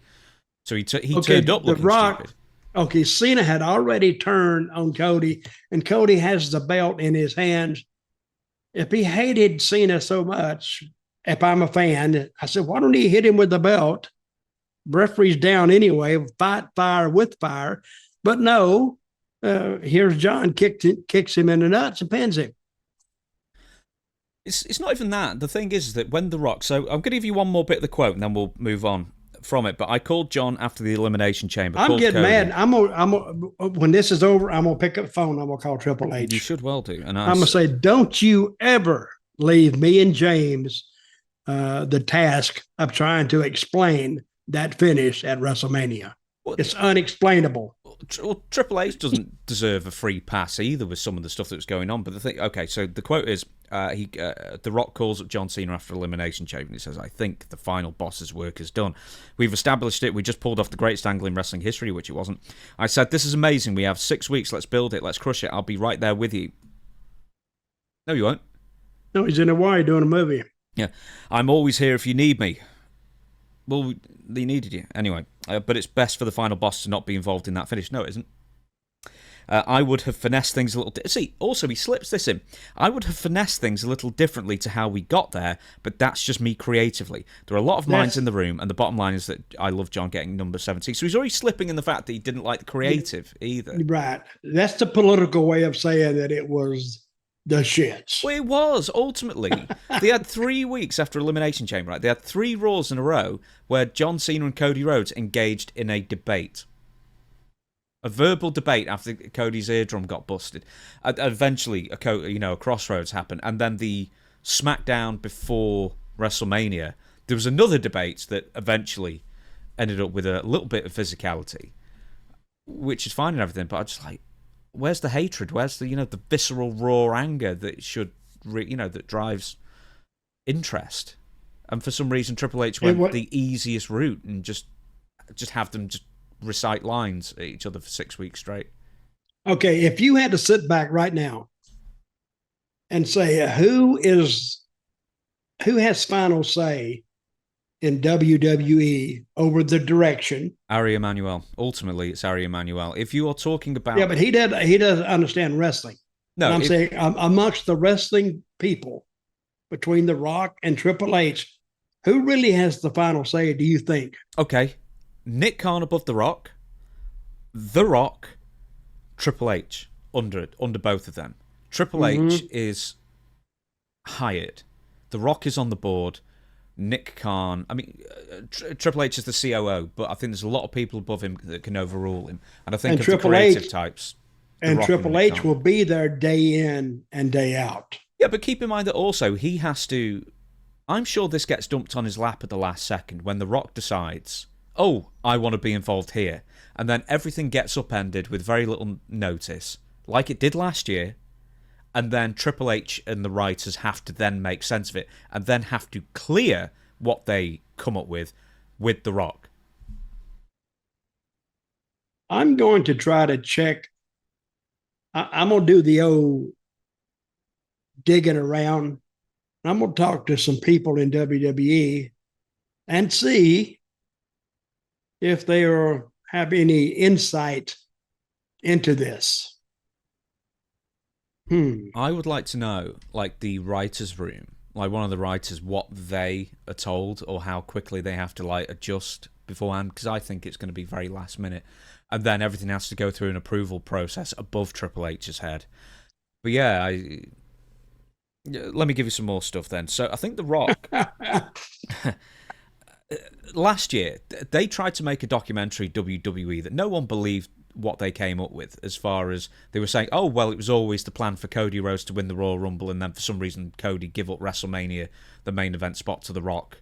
So he turned up looking stupid. Okay, Cena had already turned on Cody, and Cody has the belt in his hands. If he hated Cena so much, if I'm a fan, I said, why don't he hit him with the belt? Referee's down anyway, fight fire with fire. But no, here's John kicks him in the nuts and pins him. It's not even that. The thing is that when The Rock, so I'm going to give you one more bit of the quote and then we'll move on from it. But I called John after the Elimination Chamber. I'm getting mad. When this is over, I'm gonna pick up the phone. I'm gonna call Triple H. You should well do. And I'm gonna say, don't you ever leave me and James the task of trying to explain that finish at WrestleMania. It's unexplainable. Well, Triple H doesn't deserve a free pass either with some of the stuff that was going on. But the thing, okay, so the quote is, The Rock calls up John Cena after Elimination Chamber and he says, I think the final boss's work is done. We've established it. We just pulled off the greatest angle in wrestling history, which it wasn't. I said, this is amazing. We have 6 weeks. Let's build it. Let's crush it. I'll be right there with you. No, you won't. No, he's in Hawaii doing a movie. Yeah. I'm always here if you need me. Well, they needed you. Anyway, but it's best for the final boss to not be involved in that finish. No, it isn't. I would have finessed things a little... See, also, he slips this in. I would have finessed things a little differently to how we got there, but that's just me creatively. There are a lot of minds in the room, and the bottom line is that I love John getting number 17. So he's already slipping in the fact that he didn't like the creative either. Right. That's the political way of saying that it was the shits. Well, it was, ultimately. They had 3 weeks after Elimination Chamber, right? They had 3 Raws in a row where John Cena and Cody Rhodes engaged in a debate. A verbal debate after Cody's eardrum got busted. Eventually, a crossroads happened. And then the SmackDown before WrestleMania, there was another debate that eventually ended up with a little bit of physicality, which is fine and everything, but I just like, where's the hatred? Where's the, the visceral, raw anger that should, that drives interest? And for some reason, Triple H went the easiest route and just have them just recite lines at each other for 6 weeks straight. Okay, if you had to sit back right now and say who has final say in WWE over the direction? Ari Emanuel. Ultimately, it's Ari Emanuel. If you are talking about... Yeah, but he doesn't understand wrestling. No, I'm saying amongst the wrestling people, between The Rock and Triple H, who really has the final say, do you think? Okay. Nick Khan above The Rock, Triple H under both of them. Triple H is hired. The Rock is on the board. Nick Khan, Triple H is the COO, but I think there's a lot of people above him that can overrule him. And I think of the creative types. And Triple H will be there day in and day out. Yeah, but keep in mind that also he has to... I'm sure this gets dumped on his lap at the last second when The Rock decides... oh, I want to be involved here. And then everything gets upended with very little notice, like it did last year. and then Triple H and the writers have to then make sense of it, and then have to clear what they come up with The Rock? I'm going to try to check. I'm going to do the old digging around. I'm going to talk to some people in WWE and see if they have any insight into this. I would like to know, like the writer's room, like one of the writers, what they are told or how quickly they have to like adjust beforehand, because I think it's going to be very last minute. And then everything has to go through an approval process above Triple H's head. But yeah, let me give you some more stuff then. So I think The Rock, last year, they tried to make a documentary, WWE, that no one believed what they came up with, as far as they were saying, oh, well, it was always the plan for Cody Rhodes to win the Royal Rumble, and then for some reason Cody give up WrestleMania, the main event spot, to The Rock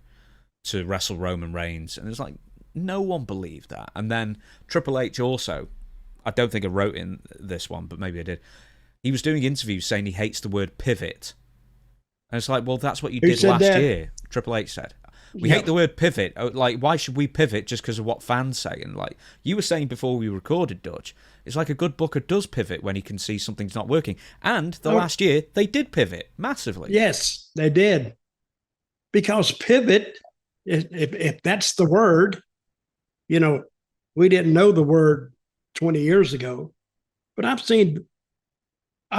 to wrestle Roman Reigns. And it's like, no one believed that. And then Triple H also, I don't think I wrote in this one, but maybe I did, he was doing interviews saying he hates the word pivot. And it's like, well, that's what you did last year, Triple H said. We hate the word pivot. Like, why should we pivot just because of what fans say? And like you were saying before we recorded, Dutch, it's like a good booker does pivot when he can see something's not working. And last year, they did pivot massively. Yes, they did. Because pivot, if that's the word, you know, we didn't know the word 20 years ago. But I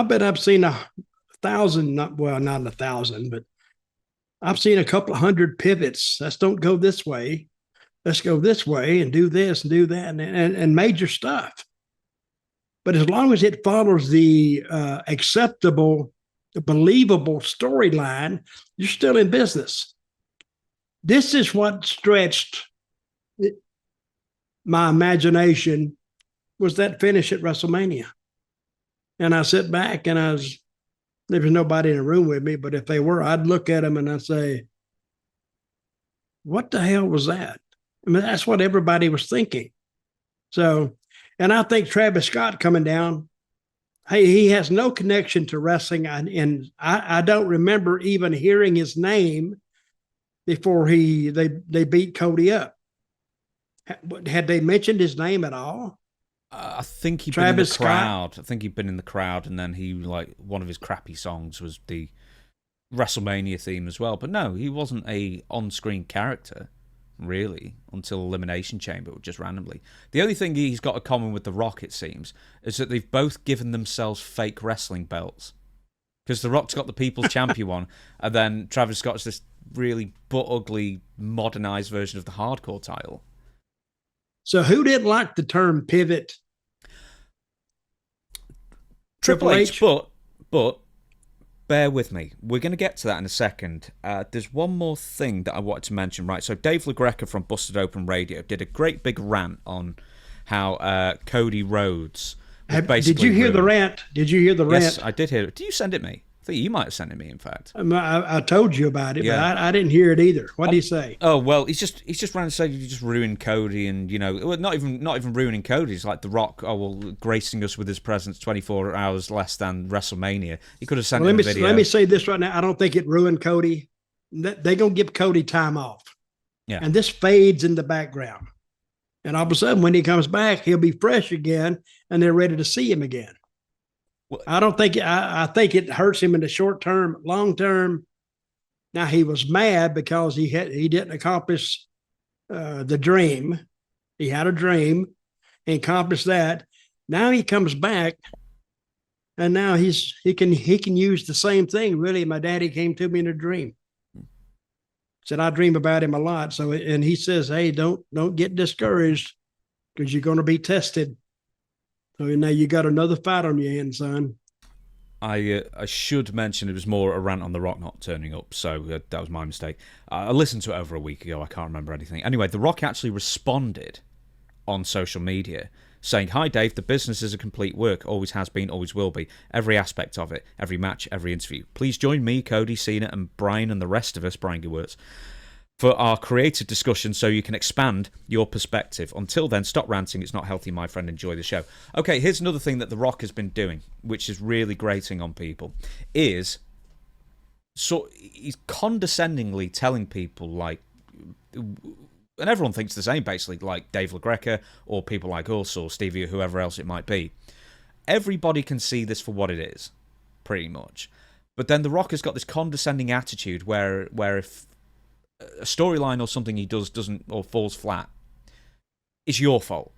bet I've seen 1,000, not 1,000, but I've seen a couple of hundred pivots. Let's don't go this way. Let's go this way and do this and do that and major stuff. But as long as it follows the acceptable, believable storyline, you're still in business. This is what stretched my imagination, was that finish at WrestleMania. And I sit back and there was nobody in the room with me, but if they were, I'd look at them and I'd say, what the hell was that? I mean, that's what everybody was thinking. So, and I think Travis Scott coming down, hey, he has no connection to wrestling. And I don't remember even hearing his name before they beat Cody up. Had they mentioned his name at all? I think he'd been in the crowd. I think he'd been in the crowd, and then one of his crappy songs was the WrestleMania theme as well. But no, he wasn't a on-screen character, really, until Elimination Chamber, just randomly. The only thing he's got in common with The Rock, it seems, is that they've both given themselves fake wrestling belts. Because The Rock's got the People's Champion one, and then Travis Scott's this really butt-ugly, modernized version of the Hardcore title. So who didn't like the term pivot? Triple H. But bear with me. We're going to get to that in a second. There's one more thing that I wanted to mention. Right, so Dave LaGreca from Busted Open Radio did a great big rant on how Cody Rhodes was basically... Did you hear the rant? Yes, I did hear it. Did you send it me? I think you might have sent it me, in fact. I told you about it, yeah. But I didn't hear it either. What did he say? Oh well, he's just ran and said you just ruined Cody, and not even ruining Cody. It's like The Rock, gracing us with his presence 24 hours less than WrestleMania. He could have sent a video. Let me say this right now. I don't think it ruined Cody. They're gonna give Cody time off. Yeah. And this fades in the background, and all of a sudden, when he comes back, he'll be fresh again, and they're ready to see him again. Well, I don't think I think it hurts him in the short term. Long term, now he was mad because he didn't accomplish the dream. He had a dream and accomplished that. Now he comes back, and now he can use the same thing. Really, my daddy came to me in a dream. Said I dream about him a lot. So, and he says, hey, don't get discouraged because you're going to be tested. So now you got another fight on your hands, son. I should mention it was more a rant on The Rock not turning up, so that was my mistake. I listened to it over a week ago. I can't remember anything. Anyway, The Rock actually responded on social media saying, hi, Dave, the business is a complete work. Always has been, always will be. Every aspect of it, every match, every interview. Please join me, Cody, Cena, and Brian and the rest of us, Brian Gewirtz, for our creative discussion so you can expand your perspective. Until then, stop ranting. It's not healthy, my friend. Enjoy the show. Okay, here's another thing that The Rock has been doing, which is really grating on people, is so he's condescendingly telling people, like, and everyone thinks the same, basically, like Dave LaGreca or people like us or Stevie or whoever else it might be. Everybody can see this for what it is, pretty much. But then The Rock has got this condescending attitude where if a storyline or something he does doesn't or falls flat, it's your fault.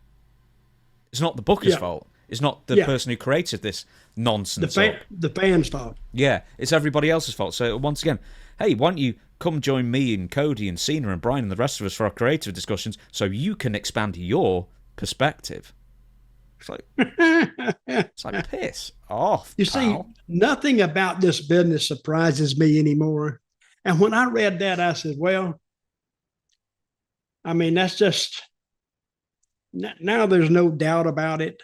It's not the booker's fault. It's not the person who created this nonsense. The fans' fault. Yeah, it's everybody else's fault. So once again, hey, why don't you come join me and Cody and Cena and Brian and the rest of us for our creative discussions so you can expand your perspective. It's like piss off. You see, nothing about this business surprises me anymore. And when I read that, I said, well, I mean, that's just, now there's no doubt about it.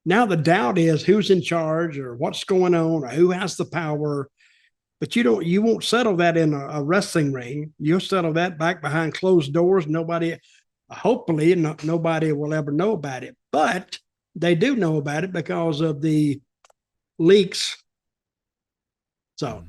Now the doubt is who's in charge or what's going on or who has the power. But you won't settle that in a wrestling ring. You'll settle that back behind closed doors. Hopefully nobody will ever know about it. But they do know about it because of the leaks. So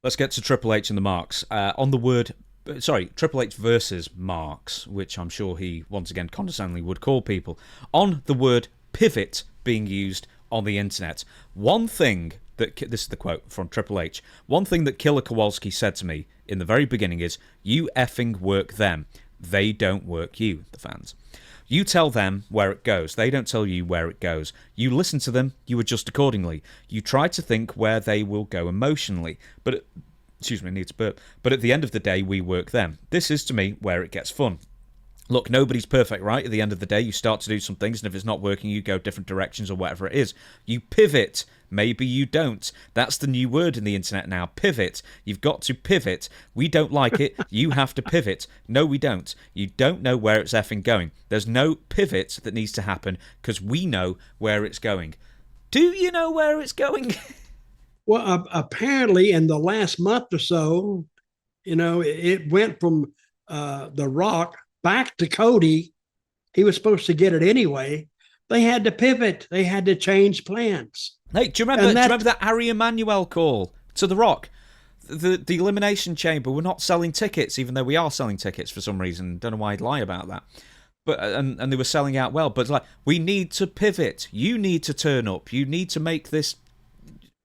let's get to Triple H and the marks. On the word, Triple H versus marks, which I'm sure he, once again, condescendingly would call people. On the word pivot being used on the internet. This is the quote from Triple H. One thing that Killer Kowalski said to me in the very beginning is, you effing work them. They don't work you, the fans. You tell them where it goes. They don't tell you where it goes. You listen to them. You adjust accordingly. You try to think where they will go emotionally. But at the end of the day, we work them. This is, to me, where it gets fun. Look, nobody's perfect, right? At the end of the day, you start to do some things, and if it's not working, you go different directions or whatever it is. You pivot. Maybe you don't. That's the new word in the internet now, pivot. You've got to pivot. We don't like it. You have to pivot. No, we don't. You don't know where it's effing going. There's no pivot that needs to happen because we know where it's going. Do you know where it's going? Well, apparently in the last month or so, it went from The Rock back to Cody. He was supposed to get it anyway. They had to pivot. They had to change plans. Hey, do you remember that Harry Emanuel call to The Rock? The Elimination Chamber, we're not selling tickets, even though we are selling tickets for some reason. Don't know why he'd lie about that. But and they were selling out well. But it's like, we need to pivot. You need to turn up. You need to make this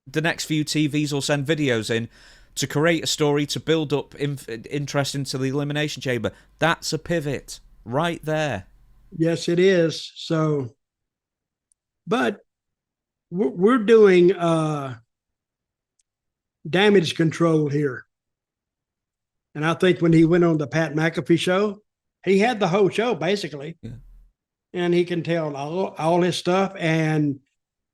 the next few TVs or send videos in to create a story, to build up interest into the Elimination Chamber. That's a pivot right there. Yes, it is. So, but we're doing damage control here. And I think when he went on the Pat McAfee show, he had the whole show basically. Yeah. And he can tell all his stuff. And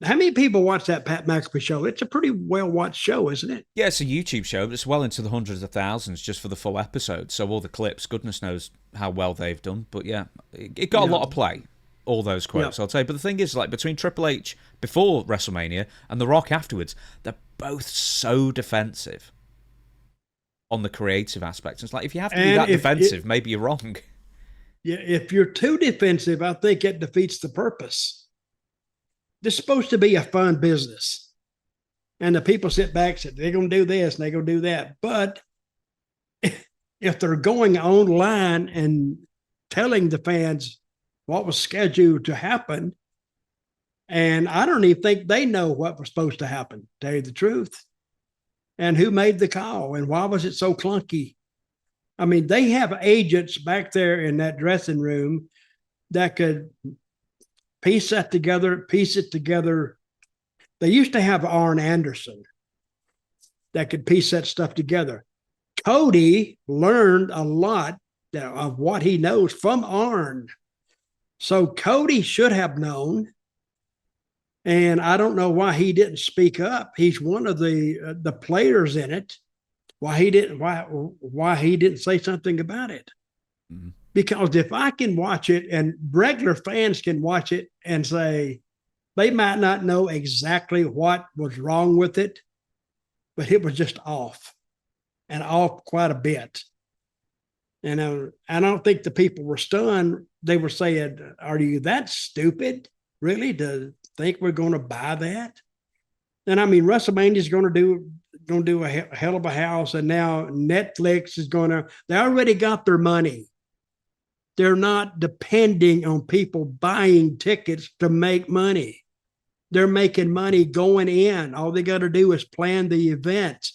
how many people watch that Pat McAfee show? It's a pretty well-watched show, isn't it? Yeah, it's a YouTube show, but it's well into the hundreds of thousands just for the full episode. So all the clips, goodness knows how well they've done. But yeah, it got a lot of play, all those quotes, I'll say. But the thing is, like, between Triple H before WrestleMania and The Rock afterwards, they're both so defensive on the creative aspects. It's like, if you have to be that defensive, maybe you're wrong. Yeah, if you're too defensive, I think it defeats the purpose. This is supposed to be a fun business. And the people sit back and say, they're going to do this and they're going to do that. But if they're going online and telling the fans what was scheduled to happen, and I don't even think they know what was supposed to happen, to tell you the truth, and who made the call and why was it so clunky. I mean, they have agents back there in that dressing room that could piece it together. They used to have Arn Anderson that could piece that stuff together. Cody learned a lot of what he knows from Arn. So Cody should have known. And I don't know why he didn't speak up. He's one of the players in it. Why he didn't say something about it. Mm-hmm. Because if I can watch it and regular fans can watch it and say, they might not know exactly what was wrong with it, but it was just off and off quite a bit. And I don't think the people were stunned. They were saying, "Are you that stupid, really, to think we're going to buy that?" And I mean, WrestleMania is going to do a hell of a house, and now Netflix is going to. They already got their money. They're not depending on people buying tickets to make money. They're making money going in. All they got to do is plan the event.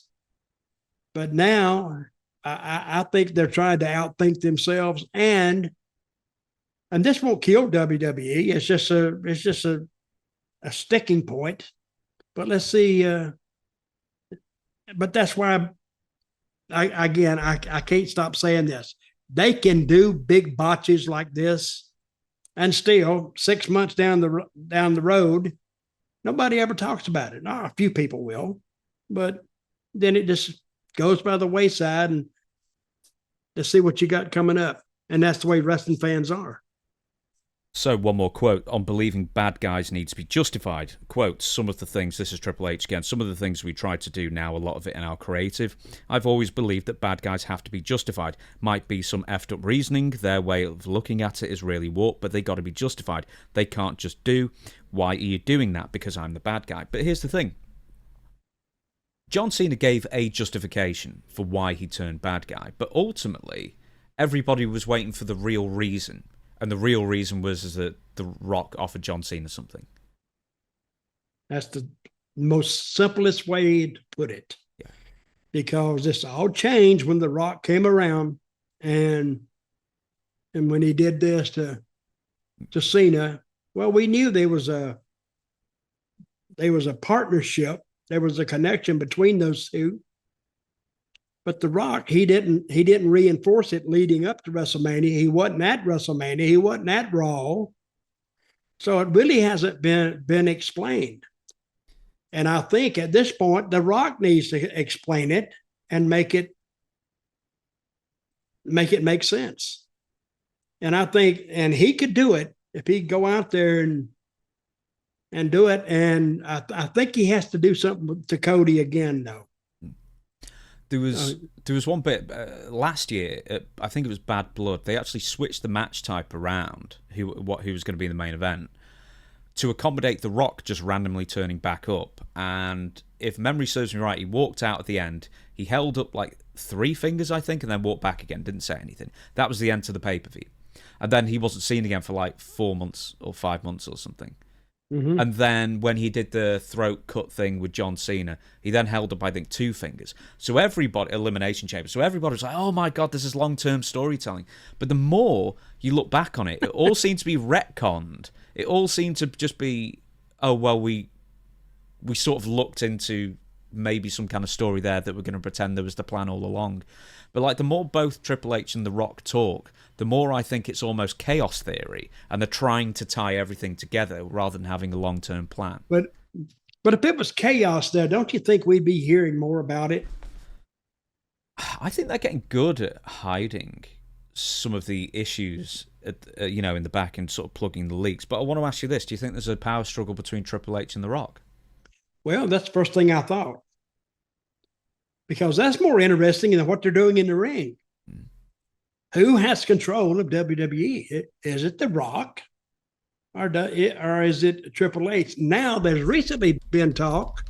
But now I think they're trying to outthink themselves, and this won't kill WWE. It's just a sticking point. But let's see. But that's why I can't stop saying this. They can do big botches like this, and still 6 months down the road, nobody ever talks about it. A few people will, but then it just goes by the wayside, and to see what you got coming up. And that's the way wrestling fans are. So one more quote on believing bad guys need to be justified. Quote, some of the things, this is Triple H again, some of the things we try to do now, a lot of it in our creative. I've always believed that bad guys have to be justified. Might be some effed up reasoning, their way of looking at it is really warped, but they got to be justified. They can't just do, why are you doing that? Because I'm the bad guy. But here's the thing. John Cena gave a justification for why he turned bad guy, but ultimately, everybody was waiting for the real reason. And the real reason was that The Rock offered John Cena something. That's the most simplest way to put it. Yeah. Because this all changed when The Rock came around, and when he did this to Cena. Well, we knew there was a partnership. There was a connection between those two. But The Rock, he didn't reinforce it leading up to WrestleMania. He wasn't at WrestleMania. He wasn't at Raw. So it really hasn't been explained. And I think at this point, The Rock needs to explain it and make it make sense. And I think, and he could do it if he'd go out there and do it. And I think he has to do something to Cody again, though. There was one bit last year. I think it was Bad Blood. They actually switched the match type around. Who was going to be the main event to accommodate The Rock just randomly turning back up. And if memory serves me right, he walked out at the end. He held up like 3 fingers, I think, and then walked back again. Didn't say anything. That was the end to the pay-per-view. And then he wasn't seen again for like 4 months or 5 months or something. Mm-hmm. And then when he did the throat cut thing with John Cena, he then held up, I think, 2 fingers. So everybody, Elimination Chamber, so everybody was like, oh my God, this is long-term storytelling. But the more you look back on it, it all seemed to be retconned. It all seemed to just be, oh, well, we sort of looked into maybe some kind of story there that we're going to pretend there was the plan all along. But like the more both Triple H and The Rock talk, the more I think it's almost chaos theory, and they're trying to tie everything together rather than having a long-term plan. But if it was chaos there, don't you think we'd be hearing more about it? I think they're getting good at hiding some of the issues, in the back and sort of plugging the leaks. But I want to ask you this. Do you think there's a power struggle between Triple H and The Rock? Well, that's the first thing I thought. Because that's more interesting than what they're doing in the ring. Who has control of WWE? Is it The Rock or is it Triple H? Now, there's recently been talk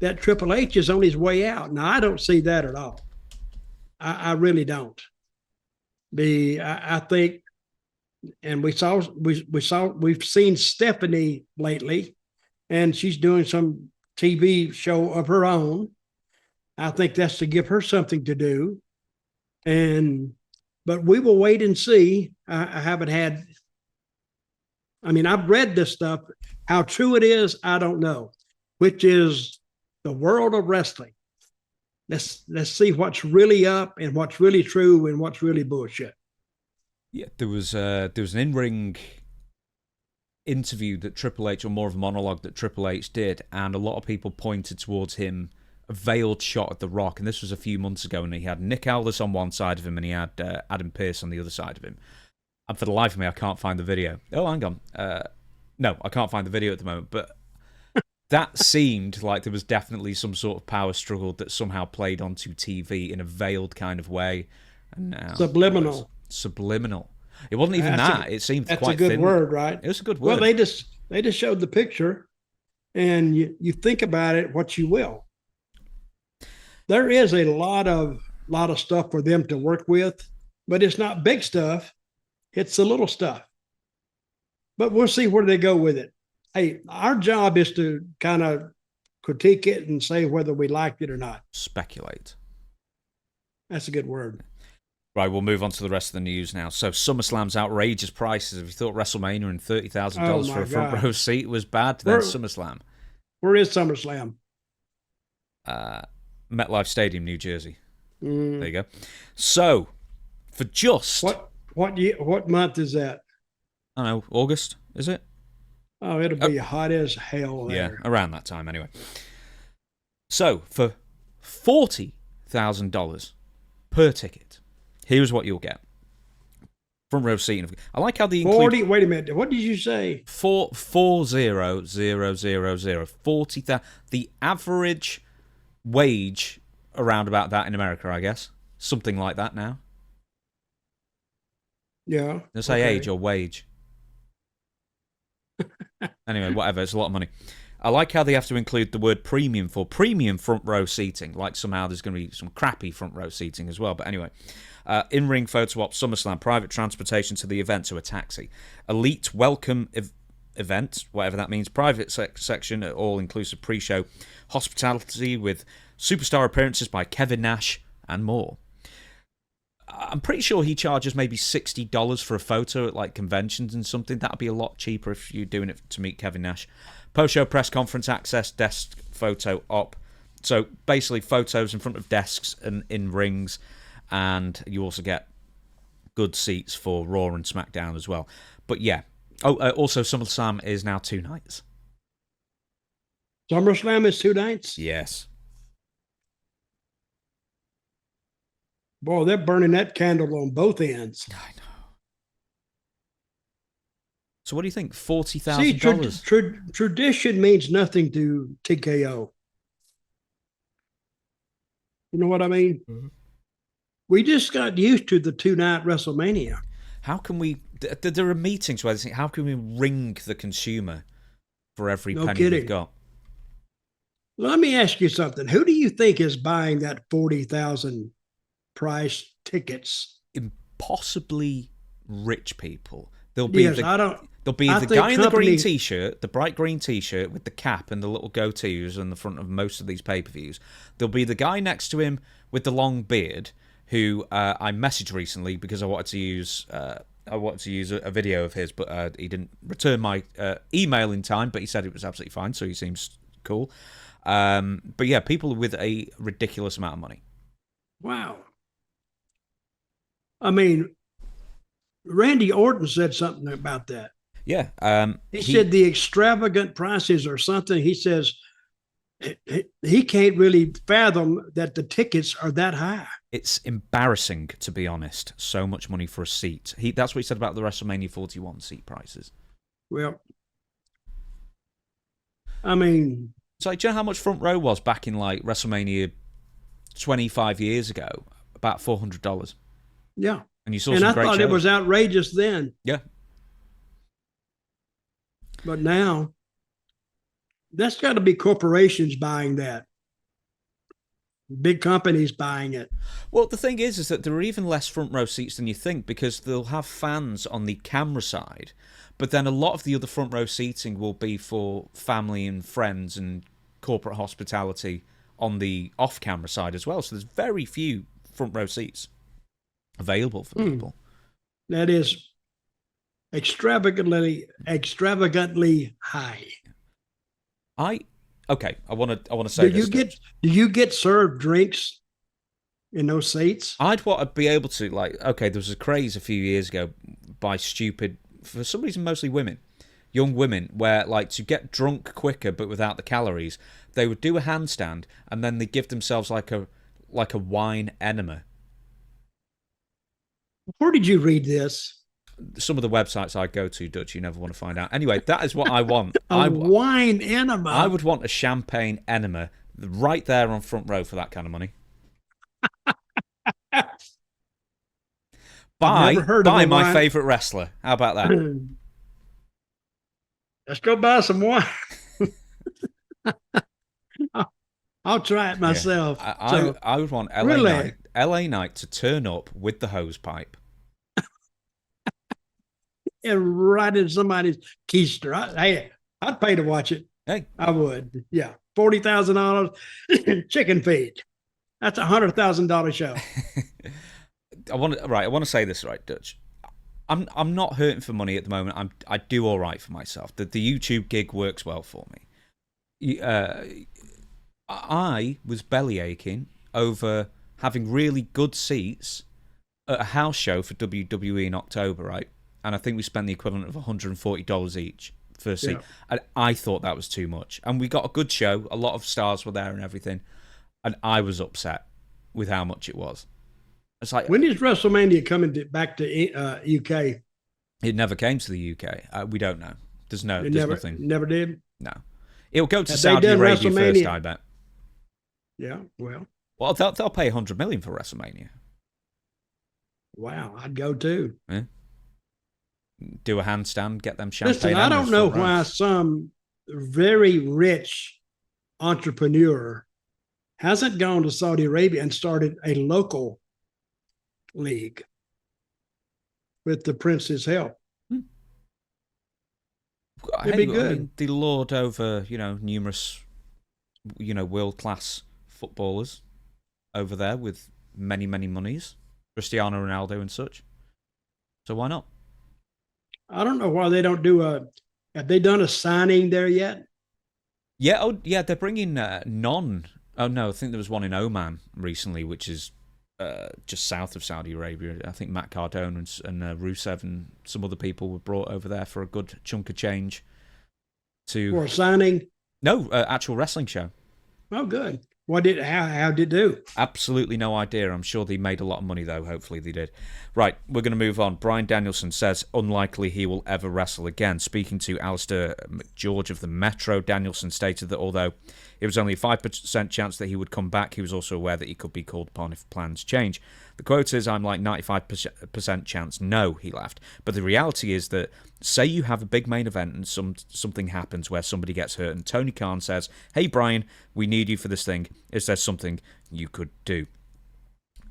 that Triple H is on his way out. Now, I don't see that at all. I really don't. I think, and we've seen Stephanie lately, and she's doing some TV show of her own. I think that's to give her something to do. But we will wait and see. I've read this stuff. How true it is, I don't know, which is the world of wrestling. Let's see what's really up and what's really true and what's really bullshit. Yeah, there was an in-ring interview that Triple H, or more of a monologue that Triple H did, and a lot of people pointed towards him, a veiled shot at The Rock, and this was a few months ago, and he had Nick Aldis on one side of him, and he had Adam Pearce on the other side of him. And for the life of me, I can't find the video. Oh, hang on. No, I can't find the video at the moment, but that seemed like there was definitely some sort of power struggle that somehow played onto TV in a veiled kind of way. And now Subliminal. Subliminal. It wasn't even that. It seemed that's quite a good thin. word, right? It was a good word. Well, they just showed the picture, and you think about it what you will. There is a lot of stuff for them to work with, but it's not big stuff. It's the little stuff. But we'll see where they go with it. Hey, our job is to kind of critique it and say whether we liked it or not. Speculate. That's a good word. Right, we'll move on to the rest of the news now. So, SummerSlam's outrageous prices. If you thought WrestleMania and $30,000 for a front row seat was bad, then SummerSlam. Where is SummerSlam? MetLife Stadium, New Jersey. There you go. So, for just... What month is that? I don't know, August, is it? Oh, it'll be hot as hell there. Yeah, around that time anyway. So, for $40,000 per ticket, here's what you'll get. Front row seating. I like how the 40. Wait a minute. What did you say? 40,000. 40,000. The average wage around about that in America, I guess. Something like that now. Yeah. Let's say age or wage. Anyway, whatever. It's a lot of money. I like how they have to include the word premium for premium front row seating. Like somehow there's going to be some crappy front row seating as well. But anyway, in-ring photo op, SummerSlam, private transportation to the event to a taxi, elite welcome event, whatever that means, private section, all-inclusive pre-show, hospitality with superstar appearances by Kevin Nash and more. I'm pretty sure he charges maybe $60 for a photo at like conventions and something. That'd be a lot cheaper if you're doing it to meet Kevin Nash. Post-show press conference access, desk photo op. So basically photos in front of desks and in rings, and you also get good seats for Raw and SmackDown as well. But yeah. Also SummerSlam is now 2 nights. SummerSlam is 2 nights? Yes. Boy, they're burning that candle on both ends. I know. So what do you think? $40,000? See, tradition means nothing to TKO. You know what I mean? Mm-hmm. We just got used to the 2-night WrestleMania. How can we... There are meetings where they think, how can we ring the consumer for every penny we've got? Let me ask you something. Who do you think is buying that 40,000 price tickets? Impossibly rich people. There'll be the guy in the green t-shirt, the bright green t-shirt with the cap and the little goatees on the front of most of these pay-per-views. There'll be the guy next to him with the long beard who I messaged recently because I wanted to use a video of his, but he didn't return my email in time, but he said it was absolutely fine, so he seems cool. But yeah, people with a ridiculous amount of money. Wow. I mean, Randy Orton said something about that. Yeah. He said the extravagant prices or something. He says he can't really fathom that the tickets are that high. It's embarrassing, to be honest. So much money for a seat. That's what he said about the WrestleMania 41 seat prices. Well, I mean... So, do you know how much front row was back in, like, WrestleMania 25 years ago? About $400. Yeah. And you saw some great shows. I thought it was outrageous then. Yeah. But now, that's got to be corporations buying that. Big companies buying it. Well, the thing is that there are even less front row seats than you think because they'll have fans on the camera side, but then a lot of the other front row seating will be for family and friends and corporate hospitality on the off-camera side as well. So there's very few front row seats available for people. That is extravagantly high. Okay, I want to say this. Do you get served drinks in those seats? I'd want to be able to, like, okay, there was a craze a few years ago by for some reason mostly women, young women, where, like, to get drunk quicker but without the calories, they would do a handstand and then they give themselves like a wine enema. Where did you read this? Some of the websites I go to, Dutch, you never want to find out. Anyway, that is what I want. Wine enema? I would want a champagne enema right there on front row for that kind of money. Buy my favorite wrestler. How about that? Let's go buy some wine. I'll try it myself. Yeah. I would want LA Knight to turn up with the hose pipe. And right in somebody's keister. I'd pay to watch it. Hey. I would. Yeah. $40,000 chicken feed. That's $100,000 show. I want to say this right, Dutch. I'm not hurting for money at the moment. I do all right for myself. The YouTube gig works well for me. I was belly aching over having really good seats at a house show for WWE in October, right? And I think we spent the equivalent of $140 each for a seat. Yeah. And I thought that was too much. And we got a good show. A lot of stars were there and everything. And I was upset with how much it was. It's like, when is WrestleMania coming back to UK? It never came to the UK. We don't know. There's nothing. Never did? No. It'll go to Saudi Arabia first, I bet. Yeah, well, they'll pay $100 million for WrestleMania. Wow, I'd go too. Yeah. Do a handstand, get them champagne. Listen, I don't know why some very rich entrepreneur hasn't gone to Saudi Arabia and started a local league with the prince's help. It'd be good. I mean, they lord over, numerous, world-class footballers over there with many, many monies. Cristiano Ronaldo and such. So why not? I don't know why they don't do have they done a signing there yet? Yeah, they're bringing Non. Oh, no, I think there was one in Oman recently, which is just south of Saudi Arabia. I think Matt Cardone and Rusev and some other people were brought over there for a good chunk of change. For a signing? No, actual wrestling show. Oh, good. How did it do? Absolutely no idea. I'm sure they made a lot of money, though. Hopefully they did. Right, we're going to move on. Bryan Danielson says, unlikely he will ever wrestle again. Speaking to Alistair McGeorge of the Metro, Danielson stated that although it was only a 5% chance that he would come back, he was also aware that he could be called upon if plans change. The quote is, I'm like 95% chance no, he laughed. But the reality is that, say you have a big main event and something happens where somebody gets hurt and Tony Khan says, hey, Bryan, we need you for this thing. Is there something you could do?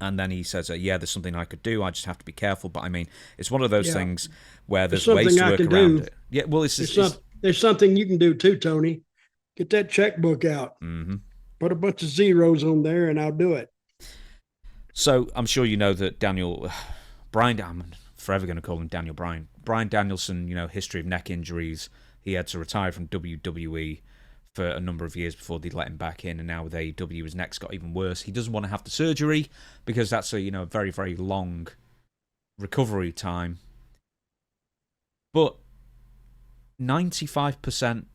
And then he says, yeah, there's something I could do. I just have to be careful. But I mean, it's one of those things where there's ways to work around it. Yeah, well, there's something you can do too, Tony. Get that checkbook out. Mm-hmm. Put a bunch of zeros on there and I'll do it. So I'm sure you know that Bryan, I'm forever going to call him Daniel Bryan. Bryan Danielson, history of neck injuries. He had to retire from WWE for a number of years before they let him back in, and now with AEW, his neck's got even worse. He doesn't want to have the surgery because that's a very, very long recovery time. But 95%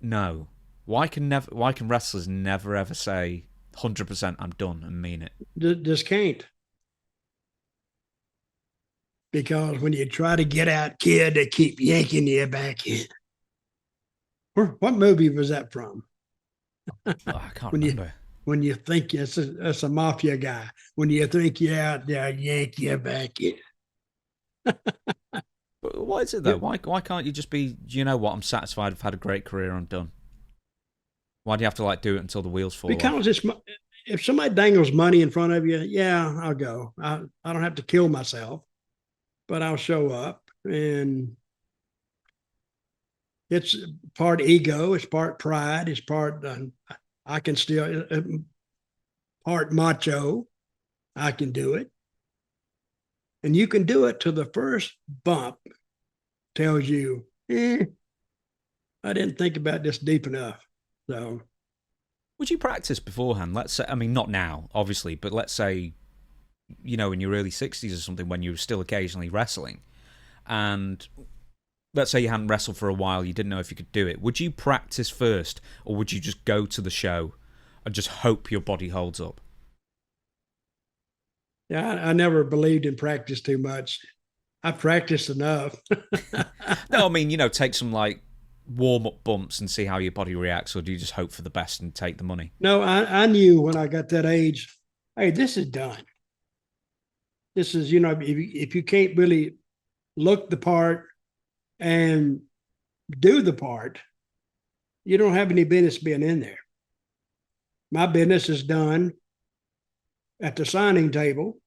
no. Why can wrestlers never ever say 100% I'm done and mean it? Just can't. Because when you try to get out, kid, they keep yanking you back in. What movie was that from? I can't remember. When you think it's a mafia guy. When you think you're out there, yank you back in. But why is it though? Why can't you just be, you know what, I'm satisfied, I've had a great career, I'm done? Why do you have to do it until the wheels fall off? Because if somebody dangles money in front of you, yeah, I'll go. I don't have to kill myself, but I'll show up. And it's part ego, it's part pride, it's part I can still part macho. I can do it. And you can do it till the first bump tells you, I didn't think about this deep enough. So, would you practice beforehand? Let's say, I mean, not now, obviously, but let's say, in your early 60s or something, when you were still occasionally wrestling, and let's say you hadn't wrestled for a while, you didn't know if you could do it. Would you practice first, or would you just go to the show and just hope your body holds up? Yeah, I never believed in practice too much. I practiced enough. No, I mean, take some warm-up bumps and see how your body reacts, or do you just hope for the best and take the money? No, I knew when I got that age, hey, this is done. This is, if you can't really look the part and do the part, you don't have any business being in there. My business is done at the signing table.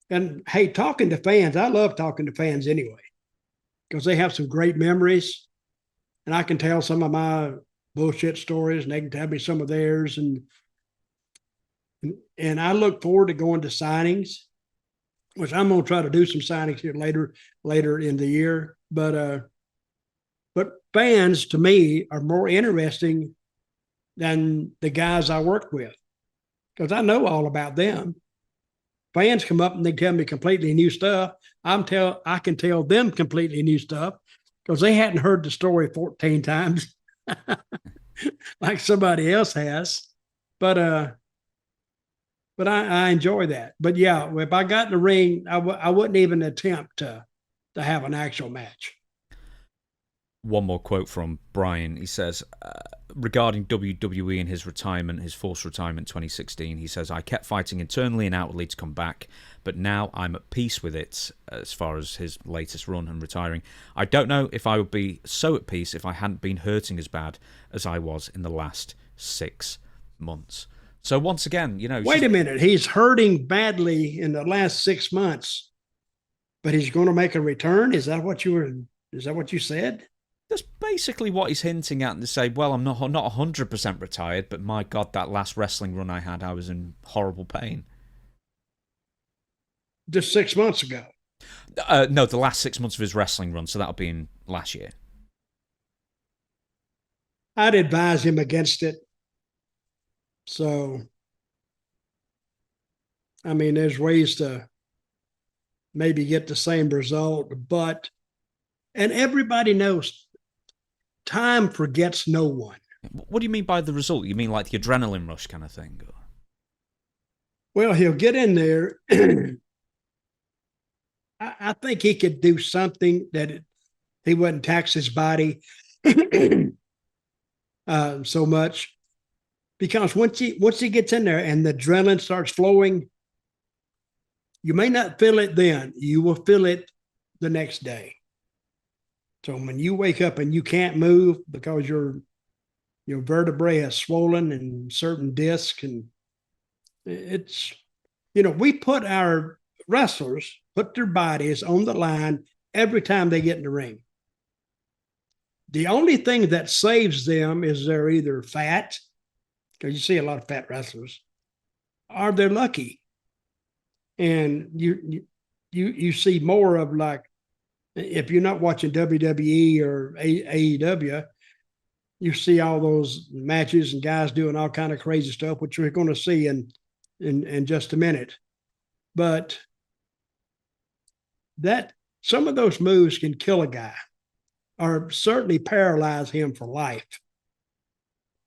And hey, talking to fans, I love talking to fans anyway, because they have some great memories. And I can tell some of my bullshit stories and they can tell me some of theirs. And I look forward to going to signings, which I'm going to try to do some signings here later in the year. But fans to me are more interesting than the guys I work with, because I know all about them. Fans come up and they tell me completely new stuff. I can tell them completely new stuff because they hadn't heard the story 14 times like somebody else has. But I enjoy that. But yeah, if I got in the ring, I wouldn't even attempt to have an actual match. One more quote from Brian. He says, regarding WWE and his retirement, his forced retirement 2016, he says, I kept fighting internally and outwardly to come back, but now I'm at peace with it as far as his latest run and retiring. I don't know if I would be so at peace if I hadn't been hurting as bad as I was in the last 6 months. So once again, Wait a minute. He's hurting badly in the last 6 months, but he's going to make a return? Is that what you said? That's basically what he's hinting at, and to say, well, I'm not 100% retired, but my God, that last wrestling run I had, I was in horrible pain. Just 6 months ago? No, the last 6 months of his wrestling run, so that'll be in last year. I'd advise him against it. So, I mean, there's ways to maybe get the same result, and everybody knows time forgets no one. What do you mean by the result? You mean like the adrenaline rush kind of thing? Well, he'll get in there. I think he could do something that he wouldn't tax his body so much. Because once he gets in there and the adrenaline starts flowing, you may not feel it then. You will feel it the next day. So when you wake up and you can't move because your vertebrae has swollen and certain discs, and it's, we put our wrestlers, put their bodies on the line every time they get in the ring. The only thing that saves them is they're either fat, because you see a lot of fat wrestlers, or they're lucky. And you see more of, like, if you're not watching WWE or AEW, you see all those matches and guys doing all kind of crazy stuff, which we're going to see in just a minute. But that some of those moves can kill a guy or certainly paralyze him for life.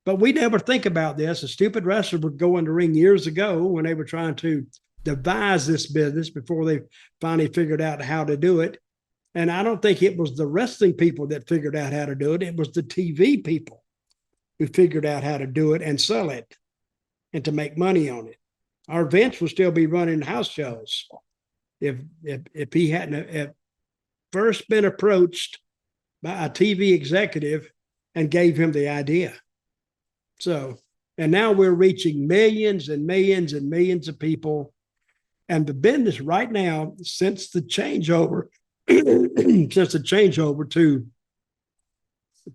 But we never think about this. A stupid wrestler would go in the ring years ago when they were trying to devise this business before they finally figured out how to do it. And I don't think it was the wrestling people that figured out how to do it. It was the TV people who figured out how to do it and sell it and to make money on it. Our Vince would still be running house shows if he hadn't first been approached by a TV executive and gave him the idea. So, and now we're reaching millions and millions and millions of people. And the business right now, since the changeover to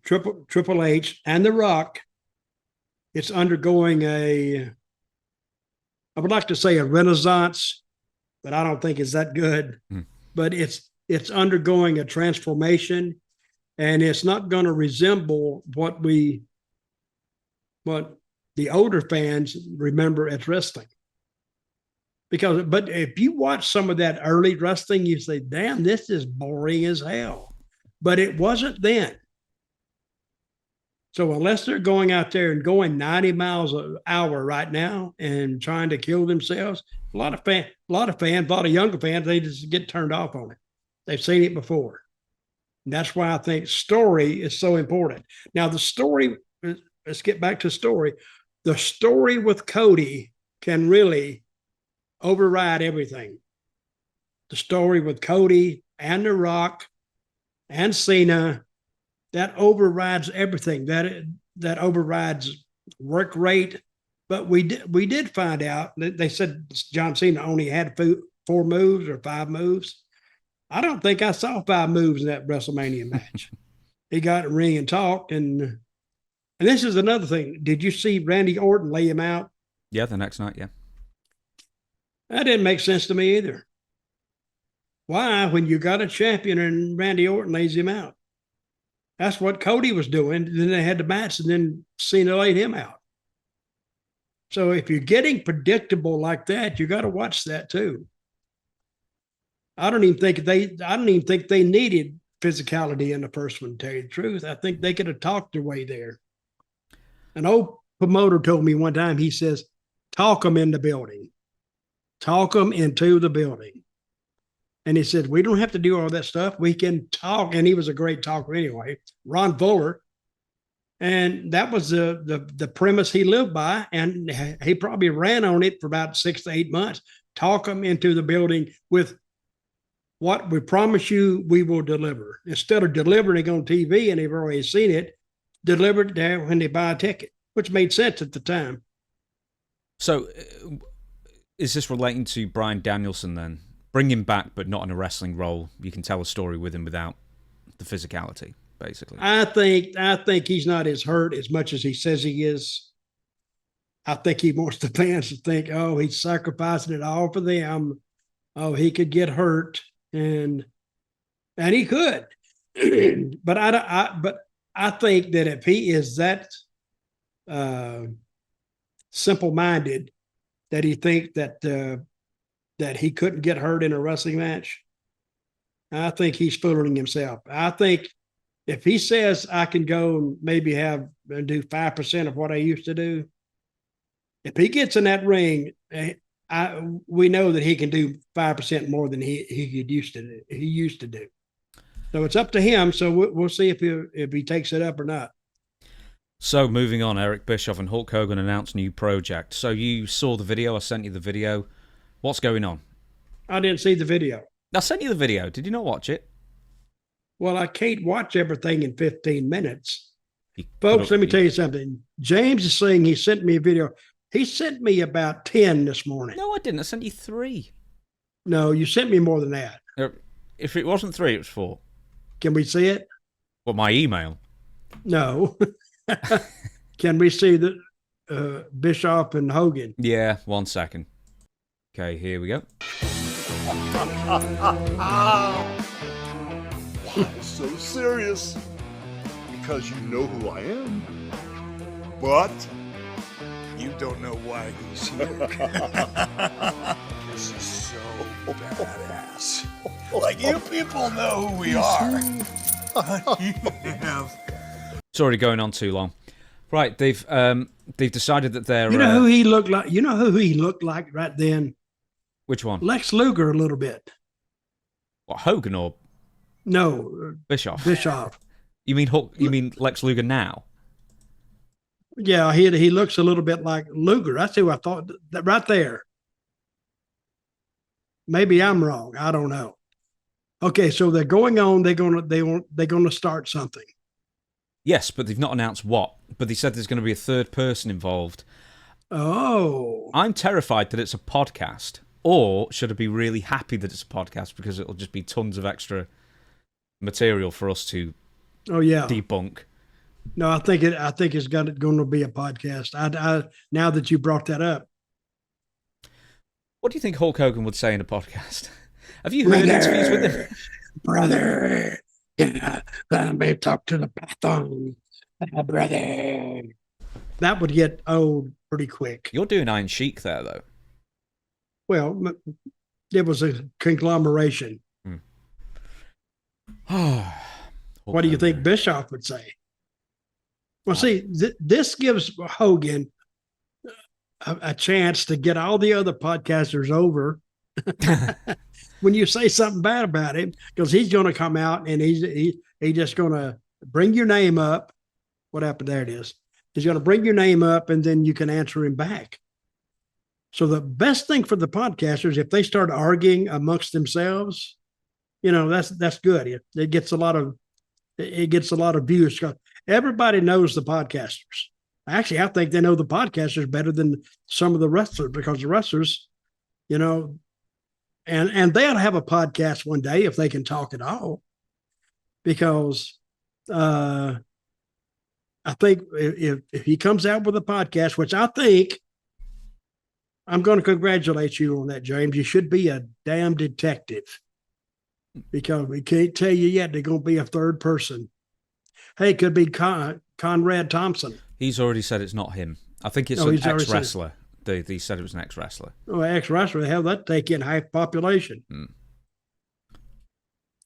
Triple H and The Rock, it's undergoing I would like to say a renaissance, but I don't think it's that good. But it's undergoing a transformation, and it's not going to resemble what the older fans remember as wrestling. But if you watch some of that early wrestling, you say, damn, this is boring as hell. But it wasn't then. So unless they're going out there and going 90 miles an hour right now and trying to kill themselves, a lot of fans, a lot of younger fans, they just get turned off on it. They've seen it before. And that's why I think story is so important. Now, the story, let's get back to story. The story with Cody can really override everything. the story with Cody and The Rock and Cena, that overrides everything. That overrides work rate. But we did find out that they said John Cena only had 4 moves or 5 moves. I don't think I saw 5 moves in that WrestleMania match. He got in the ring and talked, and this is another thing. Did you see Randy Orton lay him out? Yeah, the next night, yeah. That didn't make sense to me either. Why, when you got a champion and Randy Orton lays him out? That's what Cody was doing. Then they had the match, and then Cena laid him out. So if you're getting predictable like that, you got to watch that too. I don't even think they needed physicality in the first one, to tell you the truth. I think they could have talked their way there. An old promoter told me one time, he says, talk them in the building. Talk them into the building. And he said, we don't have to do all that stuff. We can talk. And he was a great talker anyway, Ron Fuller. And that was the premise he lived by. And he probably ran on it for about 6 to 8 months. Talk them into the building with what we promise you we will deliver. Instead of delivering it on TV and they've already seen it, deliver it there when they buy a ticket, which made sense at the time. So is this relating to Bryan Danielson then? Bring him back, but not in a wrestling role. You can tell a story with him without the physicality, basically. I think he's not as hurt as much as he says he is. I think he wants the fans to think, oh, he's sacrificing it all for them. Oh, he could get hurt, and he could. But I think that if he is that simple-minded that he thinks that he couldn't get hurt in a wrestling match, I think he's fooling himself. I think if he says I can go and maybe do 5% of what I used to do, if he gets in that ring, we know that he can do 5% more than he used to do. So it's up to him. So we'll see if he takes it up or not. So moving on, Eric Bischoff and Hulk Hogan announced new project. So you saw the video. I sent you the video. What's going on? I didn't see the video. I sent you the video. Did you not watch it? Well, I can't watch everything in 15 minutes. Folks, let me tell you something. James is saying he sent me a video. He sent me about 10 this morning. No, I didn't. I sent you 3. No, you sent me more than that. If it wasn't 3, it was 4. Can we see it? Well, my email. No. Can we see the Bischoff and Hogan? Yeah, 1 second. Okay, here we go. Why so serious? Because you know who I am. But you don't know why he's here. This is so badass. Like, you people know who we are. It's already going on too long. Right, they've decided that they're... You know who he looked like? You know who he looked like right then? Which one? Lex Luger a little bit. What, Hogan or... No. Bischoff. Bischoff. You mean Lex Luger now? Yeah, he looks a little bit like Luger. That's who I thought, that right there. Maybe I'm wrong. I don't know. Okay, so they're going on. They're gonna start something. Yes, but they've not announced what. But they said there's going to be a third person involved. Oh. I'm terrified that it's a podcast. Or should I be really happy that it's a podcast because it'll just be tons of extra material for us to debunk. No, I think it's going to be a podcast. I now that you brought that up. What do you think Hulk Hogan would say in a podcast? Have you heard interviews with him? Brother, let me talk to the Python. Brother. That would get old pretty quick. You're doing Iron Sheik there, though. Well, it was a conglomeration. What do you think Bischoff would say? Well, see, this gives Hogan a chance to get all the other podcasters over when you say something bad about him, because he's going to come out and he's just going to bring your name up. What happened? There it is. He's going to bring your name up, and then you can answer him back. So the best thing for the podcasters, if they start arguing amongst themselves, that's good. It gets a lot of views. Everybody knows the podcasters. Actually, I think they know the podcasters better than some of the wrestlers, because the wrestlers, and they ought to have a podcast one day if they can talk at all. Because I think if he comes out with a podcast, which I think, I'm going to congratulate you on that, James. You should be a damn detective, because we can't tell you yet they're going to be a third person. Hey, it could be Conrad Thompson. He's already said it's not him. I think it's an ex-wrestler. They said it was an ex-wrestler. Oh, ex-wrestler. Hell, that take in half population.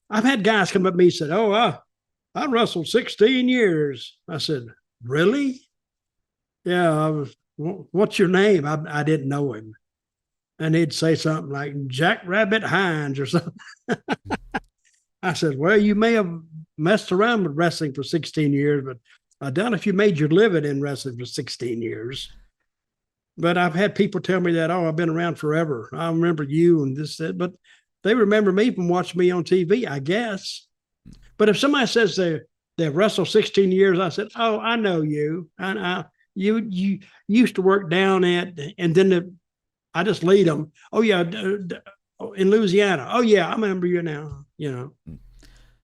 I've had guys come up to me and said, I wrestled 16 years. I said, really? Yeah, what's your name? I didn't know him. And he'd say something like Jack Rabbit Hines or something. I said, well, you may have messed around with wrestling for 16 years, but I doubt if you made your living in wrestling for 16 years. But I've had people tell me that, I've been around forever. I remember you and this, that, but they remember me from watching me on TV, I guess. But if somebody says they've wrestled 16 years, I said, I know you. You used to work down at, and then I just lead them. Oh, yeah, in Louisiana. Oh, yeah, I remember you now,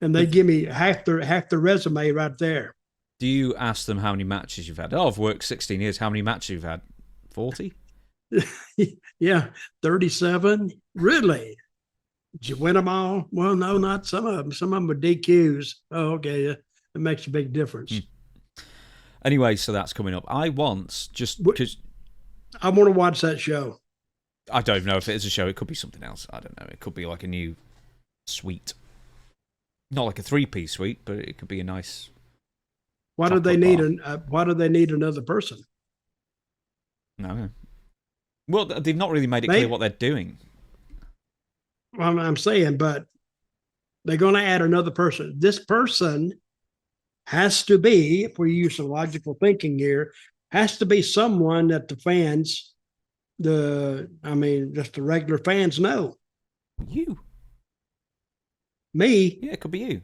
And they give me half the resume right there. Do you ask them how many matches you've had? I've worked 16 years. How many matches you've had? 40? Yeah, 37. Really? Did you win them all? Well, no, not some of them. Some of them were DQs. Oh, okay. It makes a big difference. Anyway, so that's coming up. I want to watch that show. I don't know if it is a show. It could be something else. I don't know. It could be like a new suite. Not like a 3-piece suite, but it could be a nice. Why do they need another person? No. Well, they've not really made it clear what they're doing. Well, I'm saying, but they're going to add another person. This person has to be, if we use some logical thinking here, has to be someone that the fans, just the regular fans know. You. Me? Yeah, it could be you.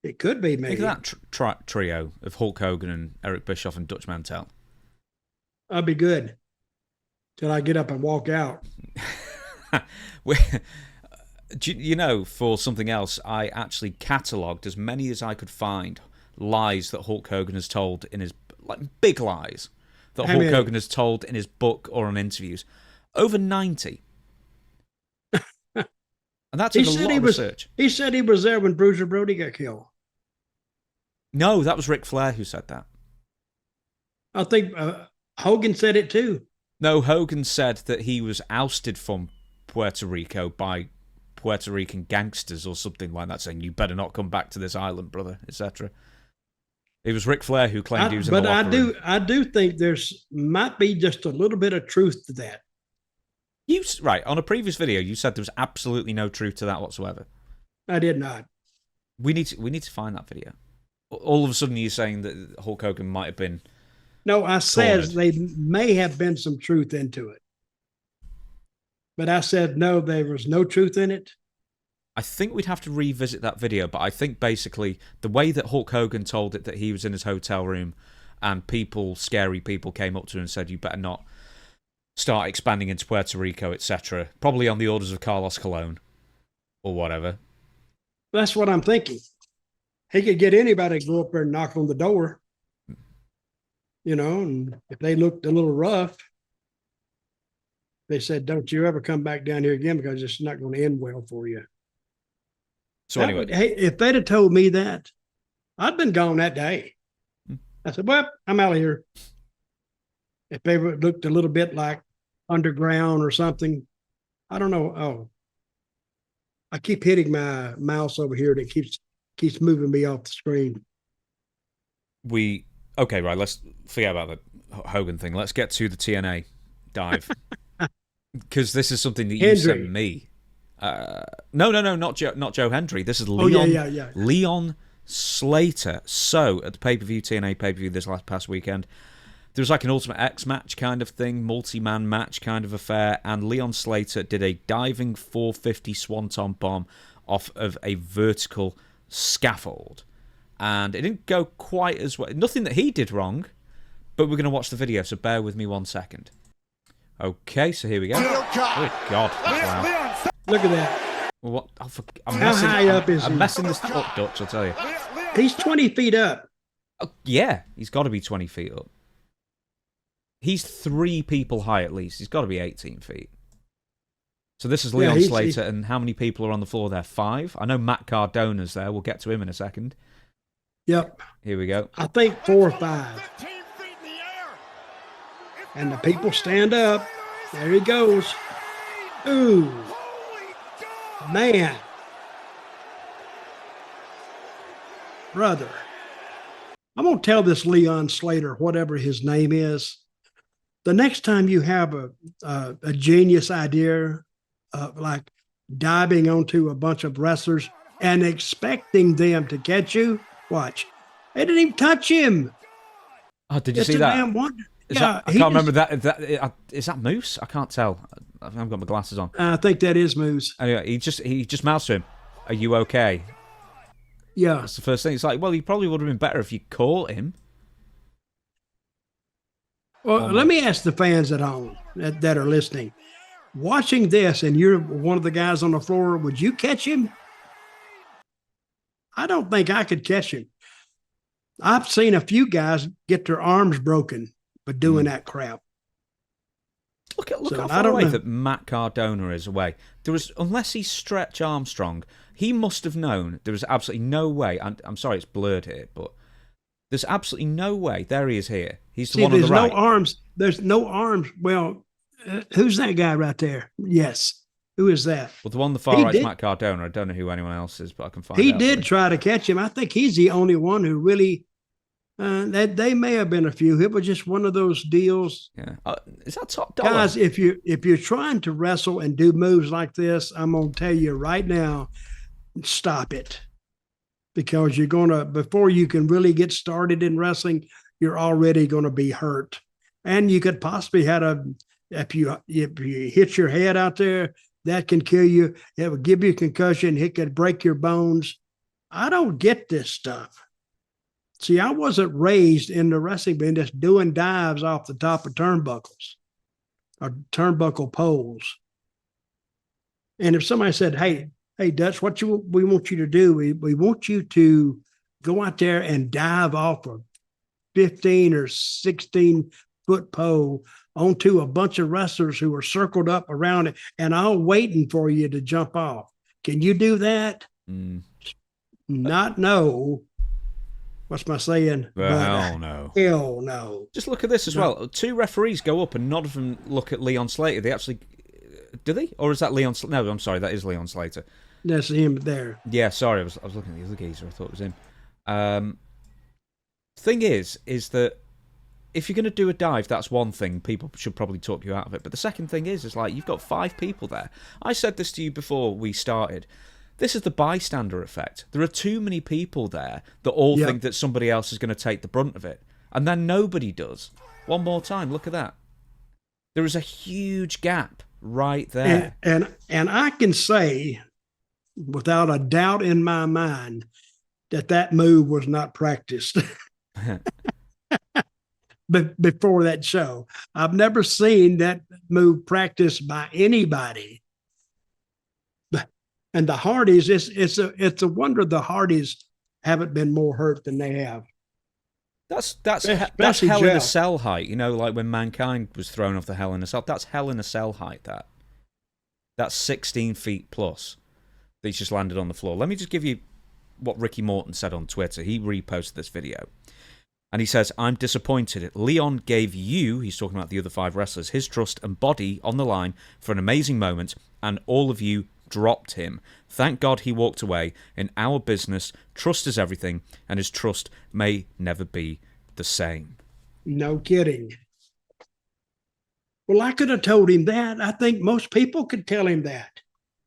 It could be me. Look at that trio of Hulk Hogan and Eric Bischoff and Dutch Mantell. I'd be good till I get up and walk out. For something else, I actually catalogued as many as I could find lies that Hulk Hogan has told in his, big lies that Hulk Hogan has told in his book or on interviews. Over 90. And that's a lot of research. He said he was there when Bruiser Brody got killed. No, that was Ric Flair who said that. I think Hogan said it too. No, Hogan said that he was ousted from Puerto Rico by Puerto Rican gangsters or something like that, saying, you better not come back to this island, brother, etc. It was Ric Flair who claimed he was in the locker room. I do think might be just a little bit of truth to that. On a previous video, you said there was absolutely no truth to that whatsoever. I did not. We need to find that video. All of a sudden, you're saying that Hulk Hogan might have been. No, I said they may have been some truth into it, but I said no, there was no truth in it. I think we'd have to revisit that video, but I think basically the way that Hulk Hogan told it, that he was in his hotel room, and scary people, came up to him and said, "You better not start expanding into Puerto Rico, etc." Probably on the orders of Carlos Colon or whatever. That's what I'm thinking. He could get anybody to go up there and knock on the door, and if they looked a little rough, they said, don't you ever come back down here again, because it's not going to end well for you. So anyway. If they'd have told me that, I'd been gone that day. I said, well, I'm out of here. If they looked a little bit like underground or something, I don't know. Oh, I keep hitting my mouse over here that keeps moving me off the screen. Okay, right, let's forget about the Hogan thing. Let's get to the TNA dive. Because this is something that you sent me. No, not Joe Hendry. This is Leon, Leon Slater. So, at the pay-per-view, TNA pay-per-view this past weekend, There was like an Ultimate X match kind of thing, multi-man match kind of affair, and Leon Slater did a diving 450 swanton bomb off of a vertical scaffold. And it didn't go quite as well. Nothing that he did wrong, but we're going to watch the video, so bear with me 1 second. Okay, so here we go. Good God. Wow. Look at that. Well, what? I'm How high up is he? I'm messing this up, Dutch, I'll tell you. He's 20 feet up. Oh, yeah, he's got to be 20 feet up. He's 3 people high at least. He's got to be 18 feet. So this is Leon Slater, and how many people are on the floor there? 5? I know Matt Cardona's there. We'll get to him in a second. Yep. Here we go. I think 4 or 5. And the people stand up. There he goes. Ooh. Man. Brother. I'm going to tell this Leon Slater, whatever his name is, the next time you have a genius idea, like diving onto a bunch of wrestlers and expecting them to catch you, watch. They didn't even touch him. Oh, did you see that? I can't remember that. Is that Moose? I can't tell. I haven't got my glasses on. I think that is Moose. Anyway, he just mouthed to him, "Are you okay?" Yeah. That's the first thing. It's like, well, he probably would have been better if you caught him. Well, let me ask the fans at home that are listening. Watching this, and you're one of the guys on the floor, would you catch him? I don't think I could catch him. I've seen a few guys get their arms broken by doing that crap. Look how far away that Matt Cardona is away. Unless he's Stretch Armstrong, he must have known there was absolutely no way. I'm sorry, it's blurred here, but there's absolutely no way. There he is here. He's the one on the right. There's no arms. Well, who's that guy right there? Yes. Who is that? Well, the one on the far right is Matt Cardona. I don't know who anyone else is, but I can find out. He did try to catch him. I think he's the only one who really... that they may have been a few. It was just one of those deals. Yeah, is that top dollar? Guys, if you're trying to wrestle and do moves like this, I'm gonna tell you right now, stop it, because you're gonna, before you can really get started in wrestling, you're already gonna be hurt, and you could possibly if you hit your head out there, that can kill you. It will give you a concussion. It could break your bones. I don't get this stuff. See, I wasn't raised in the wrestling business doing dives off the top of turnbuckles or turnbuckle poles. And if somebody said, hey, Dutch, we want you to do, we want you to go out there and dive off a 15 or 16 foot pole onto a bunch of wrestlers who are circled up around it, and I'm waiting for you to jump off. Can you do that? Not no. What's my saying? Hell no. Hell no. Just look at this as well. 2 referees go up and none of them look at Leon Slater. They actually... Do they? Or is that Leon Slater? No, I'm sorry. That is Leon Slater. That's him there. Yeah, sorry. I was looking at the other geezer. I thought it was him. Thing is that if you're going to do a dive, that's one thing. People should probably talk you out of it. But the second thing is like, you've got 5 people there. I said this to you before we started. This is the bystander effect. There are too many people there that all think that somebody else is going to take the brunt of it. And then nobody does. One more time, look at that. There is a huge gap right there. And I can say, without a doubt in my mind, that move was not practiced before that show. I've never seen that move practiced by anybody. And the Hardys, it's a wonder the Hardys haven't been more hurt than they have. That's Hell in a Cell height, like when Mankind was thrown off the Hell in a Cell. That's Hell in a Cell height. That's 16 feet plus. That he's just landed on the floor. Let me just give you what Ricky Morton said on Twitter. He reposted this video, and he says, "I'm disappointed. Leon gave you," he's talking about the other 5 wrestlers, "his trust and body on the line for an amazing moment, and all of you dropped him. Thank God he walked away. In our business, trust is everything, and his trust may never be the same." No kidding. Well, I could have told him that. I think most people could tell him that.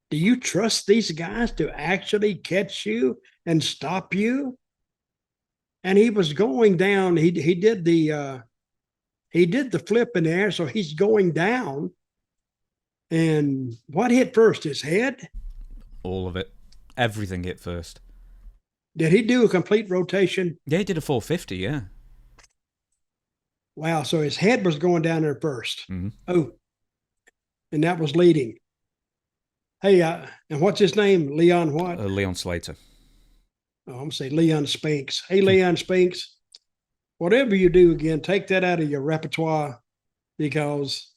Do you trust these guys to actually catch you and stop you? And he was going down. He did the he did the flip in the air, so he's going down. And what hit first? His head? All of it. Everything hit first. Did he do a complete rotation? Yeah, he did a 450, yeah. Wow, so his head was going down there 1st. Mm-hmm. Oh, and that was leading. Hey, and what's his name? Leon what? Leon Slater. Oh, I'm going to say Leon Spinks. Hey, Leon Spinks, whatever you do, again, take that out of your repertoire, because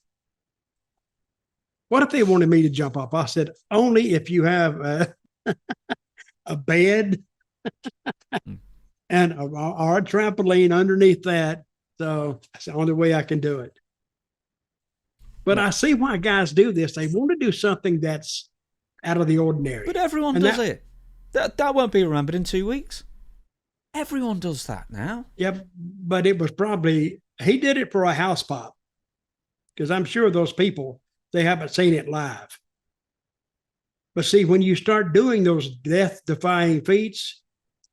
what if they wanted me to jump off? I said, only if you have a bed and or a trampoline underneath that. So that's the only way I can do it. But I see why guys do this. They want to do something that's out of the ordinary. But everyone does it. That won't be remembered in 2 weeks. Everyone does that now. Yep, but it was probably, he did it for a house pop. Because I'm sure those people, they haven't seen it live. But see, when you start doing those death-defying feats,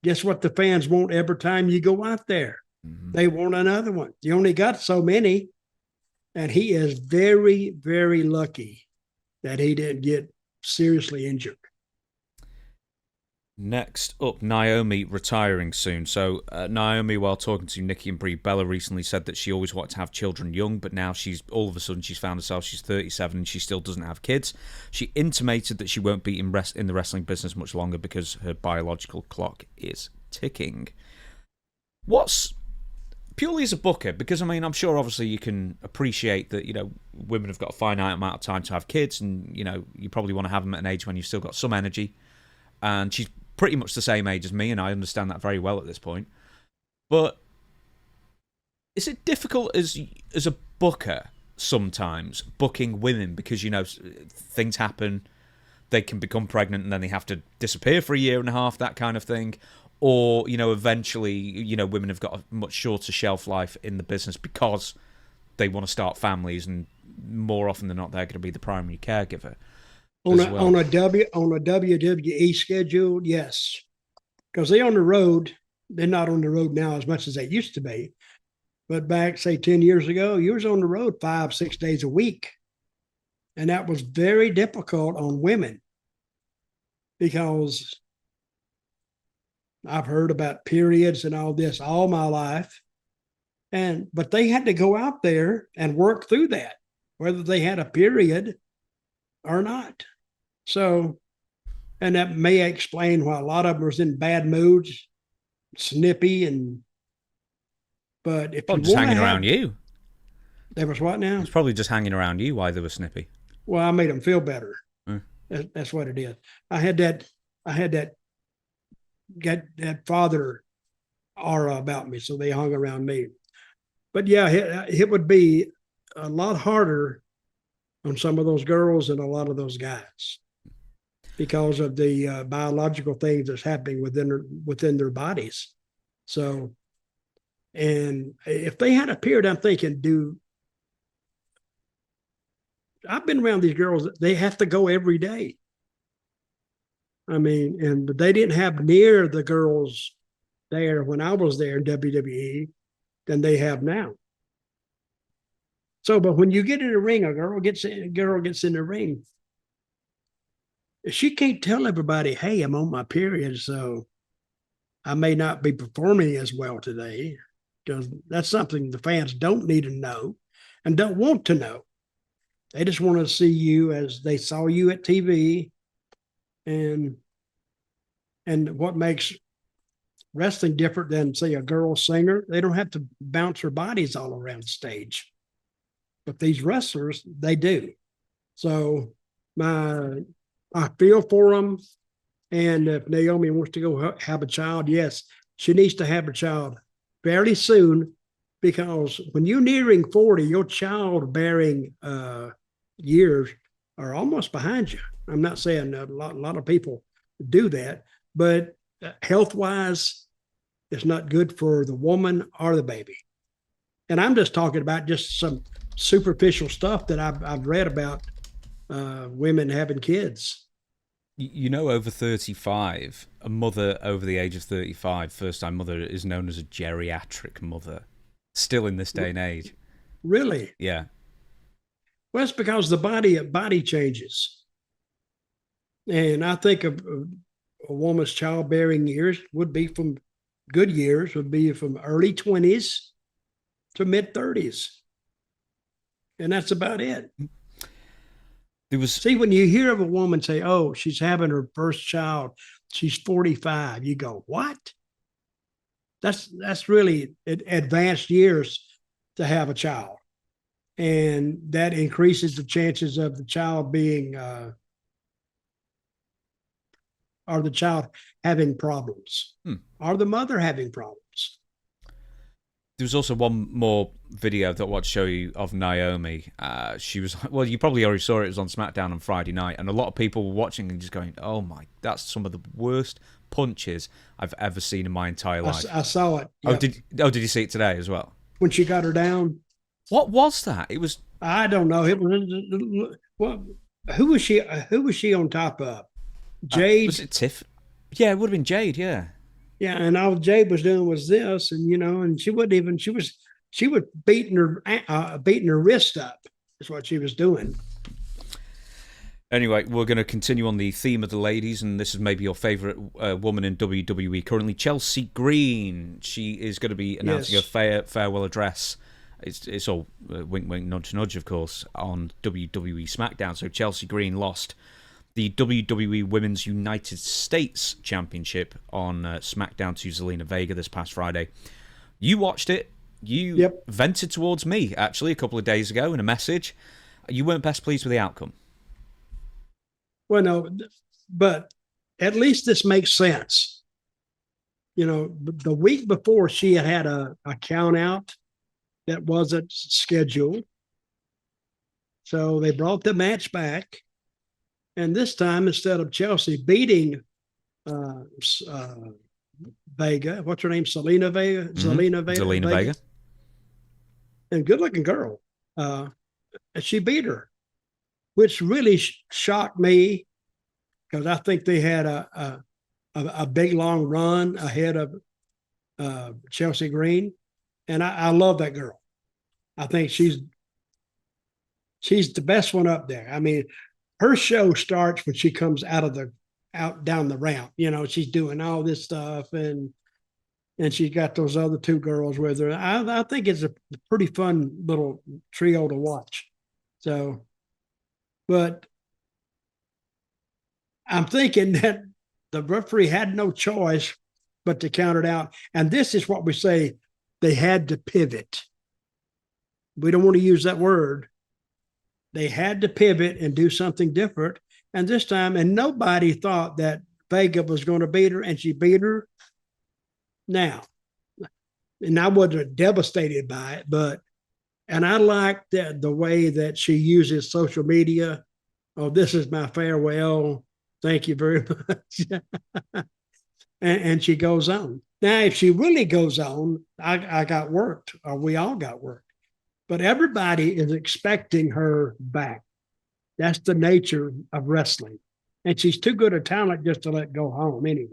guess what the fans want every time you go out there? Mm-hmm. They want another one. You only got so many. And he is very, very lucky that he didn't get seriously injured. Next up, Naomi retiring soon. So Naomi, while talking to Nikki and Brie Bella recently, said that she always wanted to have children young, but now all of a sudden she's found herself, she's 37 and she still doesn't have kids. She intimated that she won't be in the wrestling business much longer because her biological clock is ticking. What's purely as a booker, because I mean, I'm sure obviously you can appreciate that, you know, women have got a finite amount of time to have kids, and you know, you probably want to have them at an age when you've still got some energy. And she's pretty much the same age as me, and I understand that very well at this point. But is it difficult as a booker sometimes booking women, because you know things happen, they can become pregnant and then they have to disappear for a year and a half, that kind of thing? Or, you know, eventually, you know, women have got a much shorter shelf life in the business because they want to start families, and more often than not, they're going to be the primary caregiver. On a WWE schedule, yes. Because they're on the road. They're not on the road now as much as they used to be. But back, say, 10 years ago, you was on the road 5-6 days a week. And that was very difficult on women, because I've heard about periods and all this all my life. But they had to go out there and work through that, whether they had a period or not. So, and that may explain why a lot of them was in bad moods, snippy, but if you just hanging around you. There was what now? It's probably just hanging around you why they were snippy. Well, I made them feel better. That's what it is. I had that father aura about me, so they hung around me. But yeah, it would be a lot harder on some of those girls and a lot of those guys, because of the biological things that's happening within their bodies. So, and if they had a period, I'm thinking, I've been around these girls, they have to go every day. I mean, but they didn't have near the girls there when I was there in WWE than they have now. So, but when you get in the ring, a girl gets in the ring, she can't tell everybody, hey, I'm on my period, so I may not be performing as well today, because that's something the fans don't need to know and don't want to know. They just want to see you as they saw you at TV. And what makes wrestling different than, say, a girl singer, they don't have to bounce their bodies all around the stage. But these wrestlers, they do. So I feel for them. And if Naomi wants to go have a child, yes, she needs to have a child fairly soon, because when you're nearing 40, your childbearing years are almost behind you. I'm not saying a lot of people do that, but health-wise, it's not good for the woman or the baby. And I'm just talking about just some superficial stuff that I've read about women having kids. You know, over 35, a mother over the age of 35, first-time mother, is known as a geriatric mother, still in this day and age. Really? Yeah. Well, it's because the body changes. And I think a woman's childbearing years would be from good years, would be from early 20s to mid 30s. And that's about it. See, when you hear of a woman say, oh, she's having her first child, she's 45, you go, what? That's really advanced years to have a child. And that increases the chances of the child being or the child having problems, or the mother having problems. There was also one more video that I want to show you of Naomi. She was, well, you probably already saw it. It was on SmackDown on Friday night, and a lot of people were watching and just going, "Oh my, that's some of the worst punches I've ever seen in my entire life." I saw it. Yep. Did you see it today as well? When she got her down. What was that? It was. I don't know. It was. Well, who was she? Who was she on top of? Jade. Was it Tiff? Yeah, it would have been Jade. Yeah. Yeah, and all Jade was doing was this, and and she wouldn't even. She was beating her wrist up. Is what she was doing. Anyway, we're going to continue on the theme of the ladies, and this is maybe your favorite woman in WWE currently, Chelsea Green. She is going to be announcing a farewell address. It's all wink, wink, nudge, nudge, of course, on WWE SmackDown. So Chelsea Green lost the WWE Women's United States Championship on SmackDown to Zelina Vega this past Friday. You watched it. You vented towards me, actually, a couple of days ago in a message. You weren't best pleased with the outcome. Well, no, but at least this makes sense. The week before she had a count out that wasn't scheduled. So they brought the match back. And this time, instead of Chelsea beating Vega, what's her name? Zelina Vega? Zelina Vega. And good-looking girl. She beat her, which really shocked me because I think they had a big, long run ahead of Chelsea Green. And I love that girl. I think she's the best one up there. I mean, her show starts when she comes out down the ramp. She's doing all this stuff, and she's got those other two girls with her. I think it's a pretty fun little trio to watch. So, but I'm thinking that the referee had no choice but to count it out. And this is what we say, they had to pivot. We don't want to use that word. They had to pivot and do something different. And this time, and nobody thought that Vega was going to beat her, and she beat her. Now, and I wasn't devastated by it, and I like the way that she uses social media. Oh, this is my farewell. Thank you very much. and she goes on. Now, if she really goes on, I got worked, or we all got worked. But everybody is expecting her back. That's the nature of wrestling. And she's too good a talent just to let go home anyway.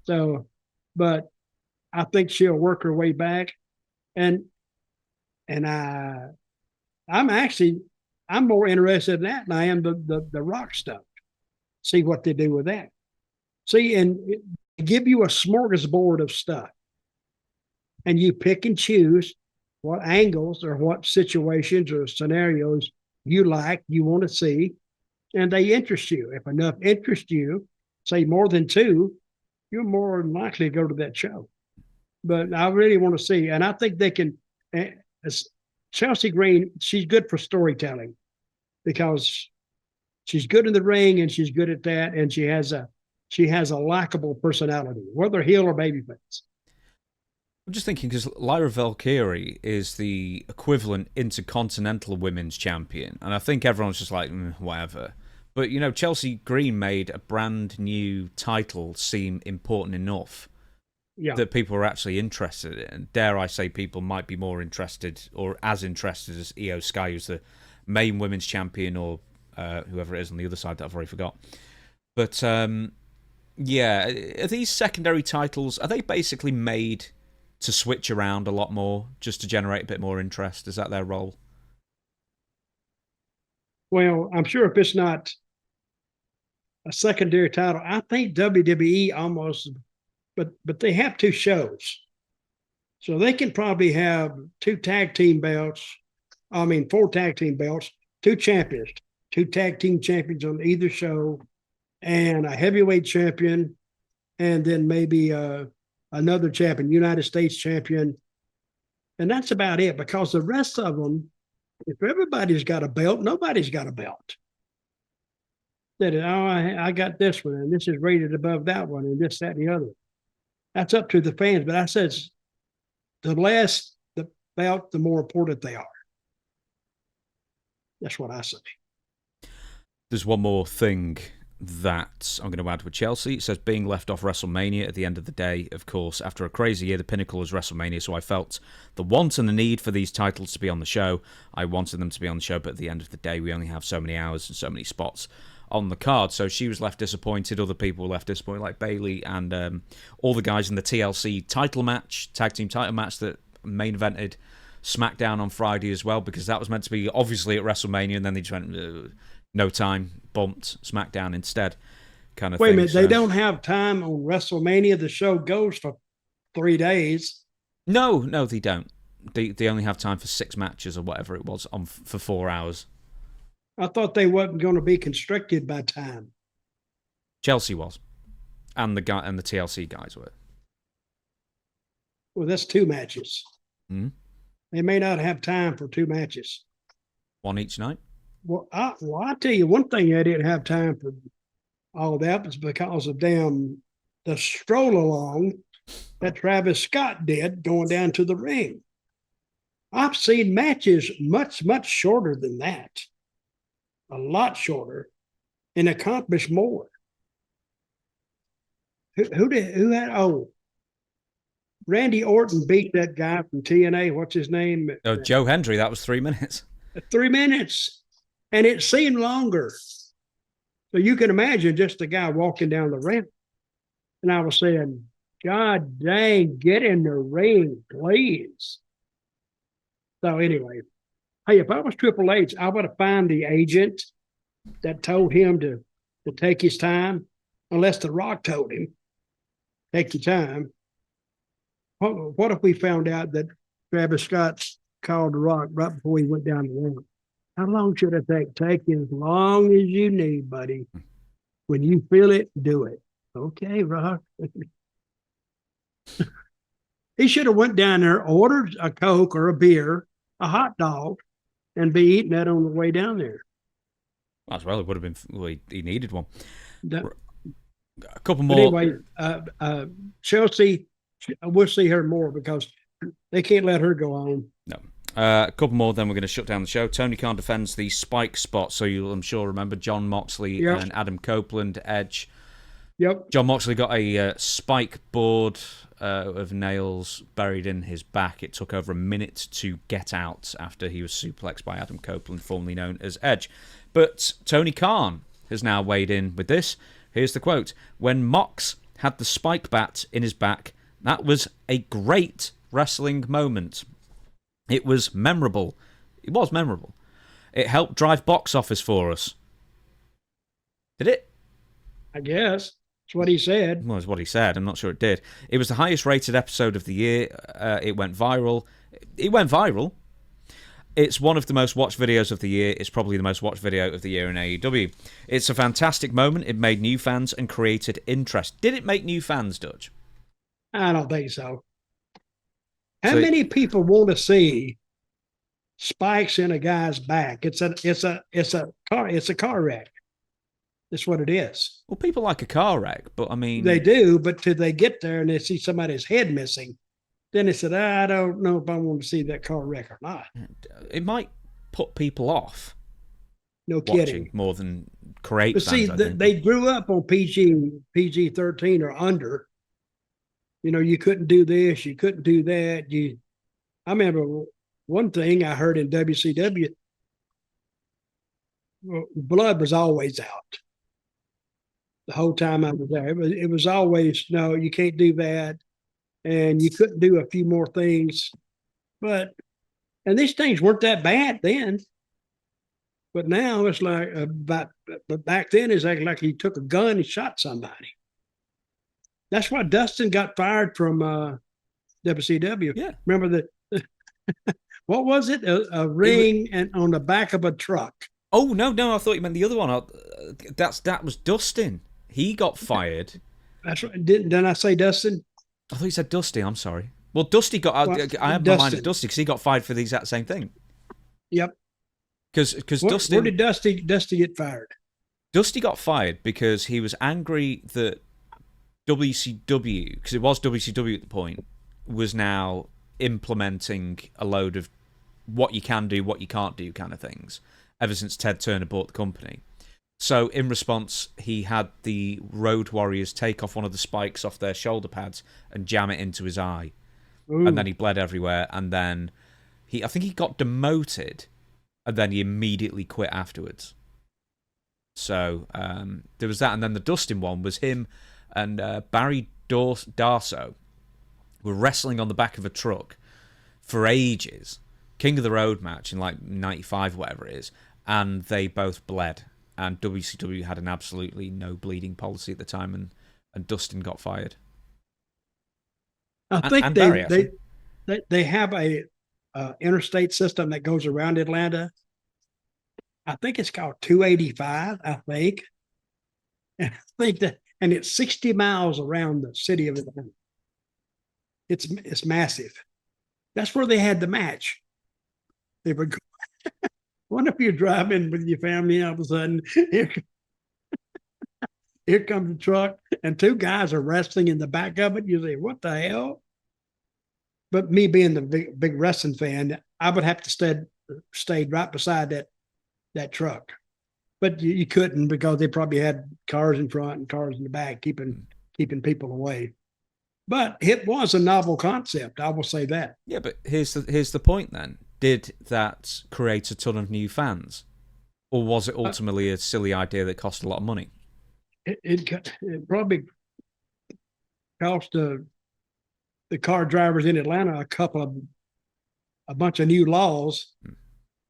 So, but I think she'll work her way back. And I'm more interested in that than I am the Rock stuff. See what they do with that. See, and give you a smorgasbord of stuff. And you pick and choose what angles or what situations or scenarios you want to see, and they interest you. If enough interest you, say more than two, you're more than likely to go to that show. But I really want to see, and I think they can. Chelsea Green, she's good for storytelling because she's good in the ring and she's good at that, and she has a likable personality, whether heel or babyface. I'm just thinking because Lyra Valkyrie is the equivalent intercontinental women's champion, and I think everyone's just like, whatever. But, Chelsea Green made a brand new title seem important enough that people are actually interested in. Dare I say people might be more interested or as interested as Io Sky, who's the main women's champion, or whoever it is on the other side that I've already forgot. But, are these secondary titles, are they basically made to switch around a lot more just to generate a bit more interest? Is that their role? Well, I'm sure if it's not a secondary title, I think WWE almost, but they have 2 shows. So they can probably have 4 tag team belts, 2 champions, 2 tag team champions on either show, and a heavyweight champion, and then maybe another champion, United States champion. And that's about it, because the rest of them, if everybody's got a belt, nobody's got a belt. That, I got this one, and this is rated above that one, and this, that, and the other. That's up to the fans. But I said, the less the belt, the more important they are. That's what I say. There's one more thing that I'm going to add with Chelsea. It says, being left off WrestleMania at the end of the day, of course, after a crazy year, the pinnacle was WrestleMania, so I felt the want and the need for these titles to be on the show. I wanted them to be on the show, but at the end of the day, we only have so many hours and so many spots on the card. So she was left disappointed. Other people were left disappointed, like Bayley and all the guys in the TLC title match, tag team title match that main evented SmackDown on Friday as well, because that was meant to be obviously at WrestleMania, and then they just went, no time, bumped SmackDown instead, kind of Wait thing. a minute, they don't have time on WrestleMania? The show goes for 3 days. No, they don't. They only have time for 6 matches or whatever it was for 4 hours. I thought they wasn't going to be constricted by time. Chelsea was, and the TLC guys were. Well, that's 2 matches. Mm-hmm. They may not have time for 2 matches. 1 each night. Well, I'll tell you one thing, I didn't have time for all that was because of the stroll along that Travis Scott did going down to the ring. I've seen matches much, much shorter than that. A lot shorter, and accomplished more. Who had Randy Orton beat that guy from TNA. What's his name? Oh, Joe Hendry. That was 3 minutes. 3 minutes, and it seemed longer. So you can imagine just the guy walking down the ramp, and I was saying, "God dang, get in the ring, please." So anyway. Hey, if I was Triple H, I would have found the agent that told him to take his time, unless The Rock told him, take your time. What if we found out that Travis Scott called The Rock right before he went down the ramp? How long should it take? Take as long as you need, buddy. When you feel it, do it. Okay, Rock. He should have went down there, ordered a Coke or a beer, a hot dog, and be eating that on the way down there. As well, it would have been. Well, he needed one. A couple But more. anyway, Chelsea, we'll see her more because they can't let her go on. No. A couple more, then we're going to shut down the show. Tony Khan defends the spike spot, so you'll, I'm sure, remember Jon Moxley and Adam Copeland, Edge. Yep. Jon Moxley got a spike board of nails buried in his back. It took over a minute to get out after he was suplexed by Adam Copeland, formerly known as Edge. But Tony Khan has now weighed in with this. Here's the quote. When Mox had the spike bat in his back, that was a great wrestling moment. It was memorable. It was memorable. It helped drive box office for us. Did it? I guess. That's what he said. Well, that's what he said. I'm not sure it did. It was the highest rated episode of the year. It went viral. It went viral. It's one of the most watched videos of the year. It's probably the most watched video of the year in AEW. It's a fantastic moment. It made new fans and created interest. Did it make new fans, Dutch? I don't think so. How many people want to see spikes in a guy's back? It's a car wreck. That's what it is. Well, people like a car wreck, but I mean... They do, but till they get there and they see somebody's head missing, then they said, I don't know if I want to see that car wreck or not. It might put people off. No kidding. More than create but fans, see, they grew up on PG-13 or under. You know, you couldn't do this, you couldn't do that. I remember one thing I heard in WCW, blood was always out. The whole time I was there. It was always, no, you can't do that. and you couldn't do a few more things. But and these things weren't that bad then. But now it's like, but back then it's like he took a gun and shot somebody. That's why Dustin got fired from WCW. Yeah. Remember what was it? A ring and on the back of a truck. Oh, no, I thought you meant the other one. That was Dustin. He got fired. That's right. Didn't I say Dustin? I thought you said Dusty. I'm sorry. Well, Dusty got. I have my mind at Dusty because he got fired for the exact same thing. Yep. Because Dusty. Where did Dusty get fired? Dusty got fired because he was angry that WCW, because it was WCW at the point, was now implementing a load of what you can do, what you can't do kind of things, ever since Ted Turner bought the company. So in response, he had the Road Warriors take off one of the spikes off their shoulder pads and jam it into his eye. Ooh. And then he bled everywhere. And then I think he got demoted, and then he immediately quit afterwards. So there was that. And then the Dustin one was him and Barry Darso were wrestling on the back of a truck for ages. King of the Road match in like 95, whatever it is. And they both bled. And WCW had an absolutely no bleeding policy at the time, and Dustin got fired. I think they have a interstate system that goes around Atlanta. I think it's called 285. I think and it's 60 miles around the city of Atlanta. It's massive. That's where they had the match. They were. What if you're driving with your family and all of a sudden here comes the truck and two guys are wrestling in the back of it? You say, what the hell? But me being the big wrestling fan, I would have to stay right beside that truck. But you couldn't, because they probably had cars in front and cars in the back, keeping people away. But it was a novel concept, I will say that. Yeah, but here's the point then. Did that create a ton of new fans? Or was it ultimately a silly idea that cost a lot of money? It probably cost the car drivers in Atlanta a bunch of new laws.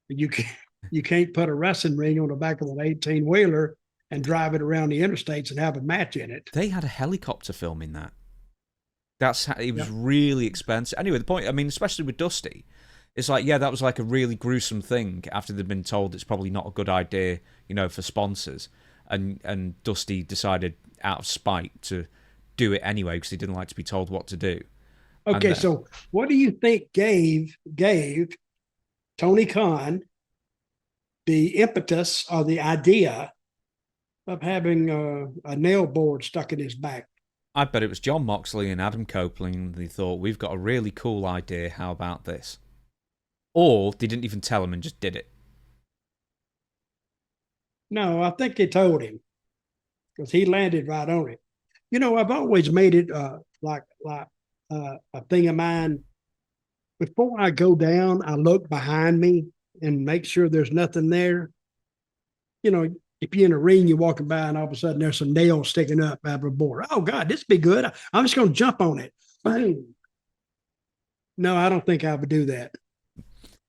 You can't put a wrestling ring on the back of an 18-wheeler and drive it around the interstates and have a match in it. They had a helicopter filming that. It was really expensive. Anyway, the point, I mean, especially with Dusty, it's like, yeah, that was like a really gruesome thing after they'd been told it's probably not a good idea, for sponsors. And Dusty decided out of spite to do it anyway because he didn't like to be told what to do. Okay, so what do you think gave Tony Khan the impetus or the idea of having a nail board stuck in his back? I bet it was Jon Moxley and Adam Copeland. They thought, we've got a really cool idea. How about this? Or they didn't even tell him and just did it. No, I think they told him, because he landed right on it. I've always made it like a thing of mine. Before I go down, I look behind me and make sure there's nothing there. If you're in a ring, you're walking by and all of a sudden there's some nails sticking up out of a board. Oh, God, this would be good. I'm just going to jump on it. Bang. No, I don't think I would do that.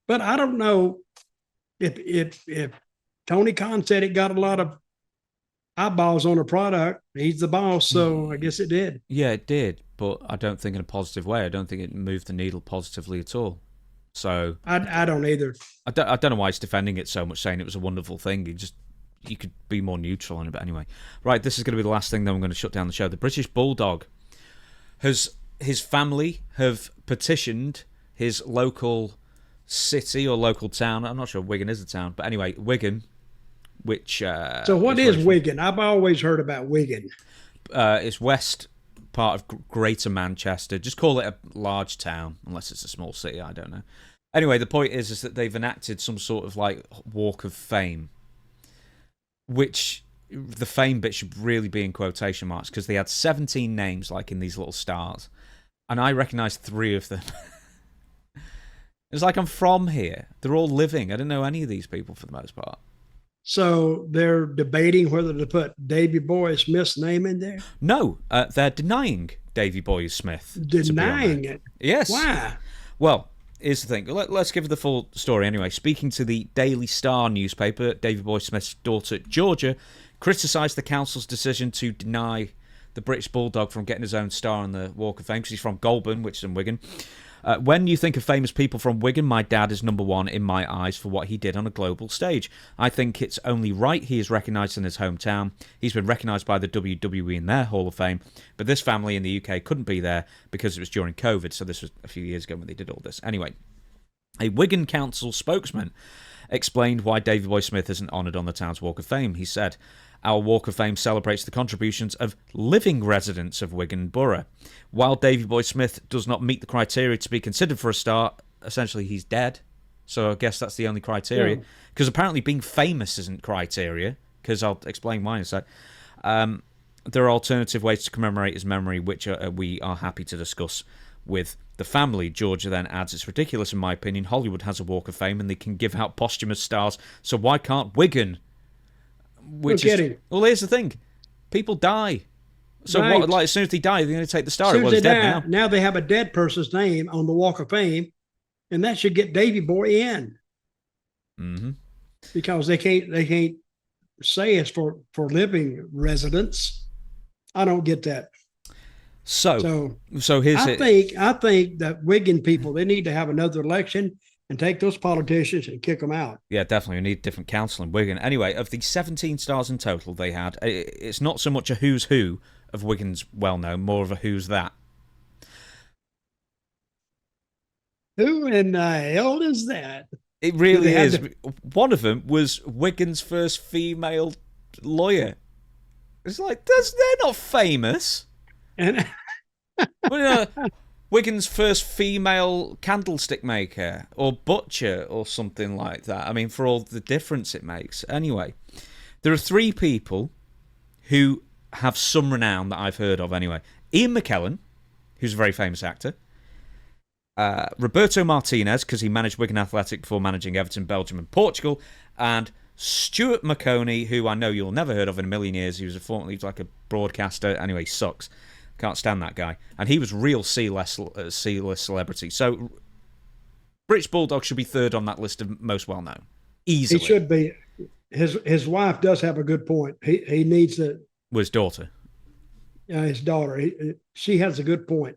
But I don't know if Tony Khan said it got a lot of eyeballs on a product. He's the boss, so I guess it did. Yeah, it did, but I don't think in a positive way. I don't think it moved the needle positively at all. So I don't either. I don't know why he's defending it so much, saying it was a wonderful thing. You could be more neutral on it, but anyway. Right, this is going to be the last thing, then I'm going to shut down the show. The British Bulldog his family have petitioned his local city or local town. I'm not sure Wigan is a town, but anyway, Wigan, which... so what is Wigan? I've always heard about Wigan. It's west part of Greater Manchester. Just call it a large town, unless it's a small city, I don't know. Anyway, the point is that they've enacted some sort of like walk of fame, which the fame bit should really be in quotation marks, because they had 17 names like in these little stars, and I recognised 3 of them. It's like, I'm from here. They're all living. I didn't know any of these people for the most part. So they're debating whether to put Davey Boy Smith's name in there? No, they're denying Davey Boy Smith. Denying it. Yes. Why? Well, here's the thing. Let's give the full story anyway. Speaking to the Daily Star newspaper, Davey Boy Smith's daughter, Georgia, criticised the council's decision to deny the British Bulldog from getting his own star on the Walk of Fame, because he's from Goulburn, which is in Wigan. When you think of famous people from Wigan, my dad is number one in my eyes for what he did on a global stage. I think it's only right he is recognised in his hometown. He's been recognised by the WWE in their Hall of Fame, but this family in the UK couldn't be there because it was during COVID, so this was a few years ago when they did all this. Anyway, a Wigan Council spokesman explained why Davey Boy Smith isn't honoured on the town's Walk of Fame. He said, "Our Walk of Fame celebrates the contributions of living residents of Wigan Borough. While Davey Boy Smith does not meet the criteria to be considered for a star, essentially he's dead. So I guess that's the only criteria. Because apparently being famous isn't criteria, because I'll explain why in a sec. There are alternative ways to commemorate his memory, which we are happy to discuss with the family." Georgia then adds, "It's ridiculous in my opinion. Hollywood has a Walk of Fame and they can give out posthumous stars, so why can't Wigan?" Well, here's the thing. People die. So what, like, as soon as they die, they're going to take the star. Well, he's dead now. Now they have a dead person's name on the Walk of Fame, and that should get Davey Boy in. Mm-hmm. Because they can't say it's for living residents. I don't get that. So here's I think that Wigan people, they need to have another election and take those politicians and kick them out. Yeah, definitely. We need a different council in Wigan. Anyway, of the 17 stars in total they had, it's not so much a who's who of Wigan's well-known, more of a who's that. Who in the hell is that? It really is. One of them was Wigan's first female lawyer. It's like, they're not famous. And Wigan's first female candlestick maker or butcher or something like that. I mean, for all the difference it makes. Anyway, there are 3 people who have some renown that I've heard of anyway. Ian McKellen, who's a very famous actor. Roberto Martinez, because he managed Wigan Athletic before managing Everton, Belgium and Portugal. And Stuart McConey, who I know you'll never heard of in a million years. He was like a broadcaster. Anyway, sucks. Can't stand that guy. And he was real C-list celebrity. So British Bulldog should be third on that list of most well-known. Easily. He should be. His wife does have a good point. He needs to... His daughter. His daughter. She has a good point.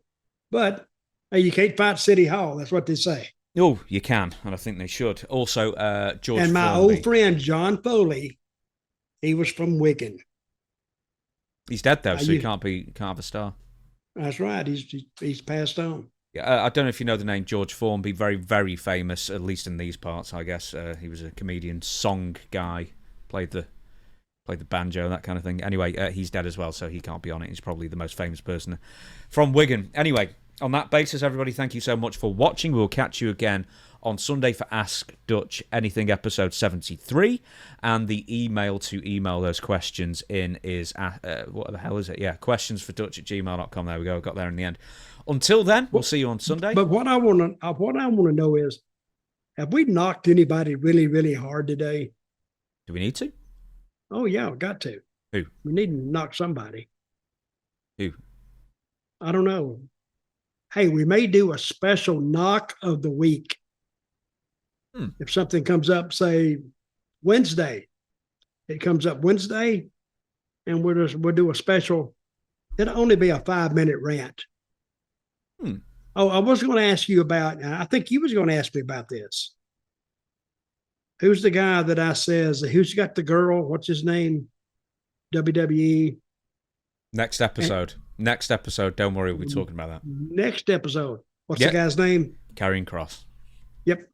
But hey, you can't fight City Hall. That's what they say. Oh, you can. And I think they should. Also, George And my Formby. old friend, John Foley, he was from Wigan. He's dead, though, so he can't have a star. That's right. He's passed on. Yeah, I don't know if you know the name George Formby. Very, very famous, at least in these parts, I guess. He was a comedian, song guy, played the banjo, that kind of thing. Anyway, he's dead as well, so he can't be on it. He's probably the most famous person from Wigan. Anyway, on that basis, everybody, thank you so much for watching. We'll catch you again on Sunday for Ask Dutch Anything episode 73. And the email to email those questions in is, what the hell is it? Yeah, questionsfordutch@gmail.com. There we go. Got there in the end. Until then, we'll see you on Sunday. But what I want to know is, have we knocked anybody really, really hard today? Do we need to? Oh, yeah, we got to. Who? We need to knock somebody. Who? I don't know. Hey, we may do a special knock of the week. If something comes up, say Wednesday, it comes up Wednesday, and we'll do a special. It'll only be a 5-minute rant. Oh, I was going to ask you about. I think you was going to ask me about this. Who's the guy that I says? Who's got the girl? What's his name? WWE. Next episode. Don't worry, we'll be talking about that. Next episode. What's the guy's name? Karrion Kross. Yep.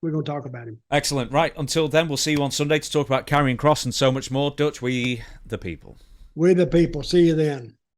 We're going to talk about him. Excellent. Right. Until then, we'll see you on Sunday to talk about Karrion Kross and so much more. Dutch, we the people. We're the people. See you then.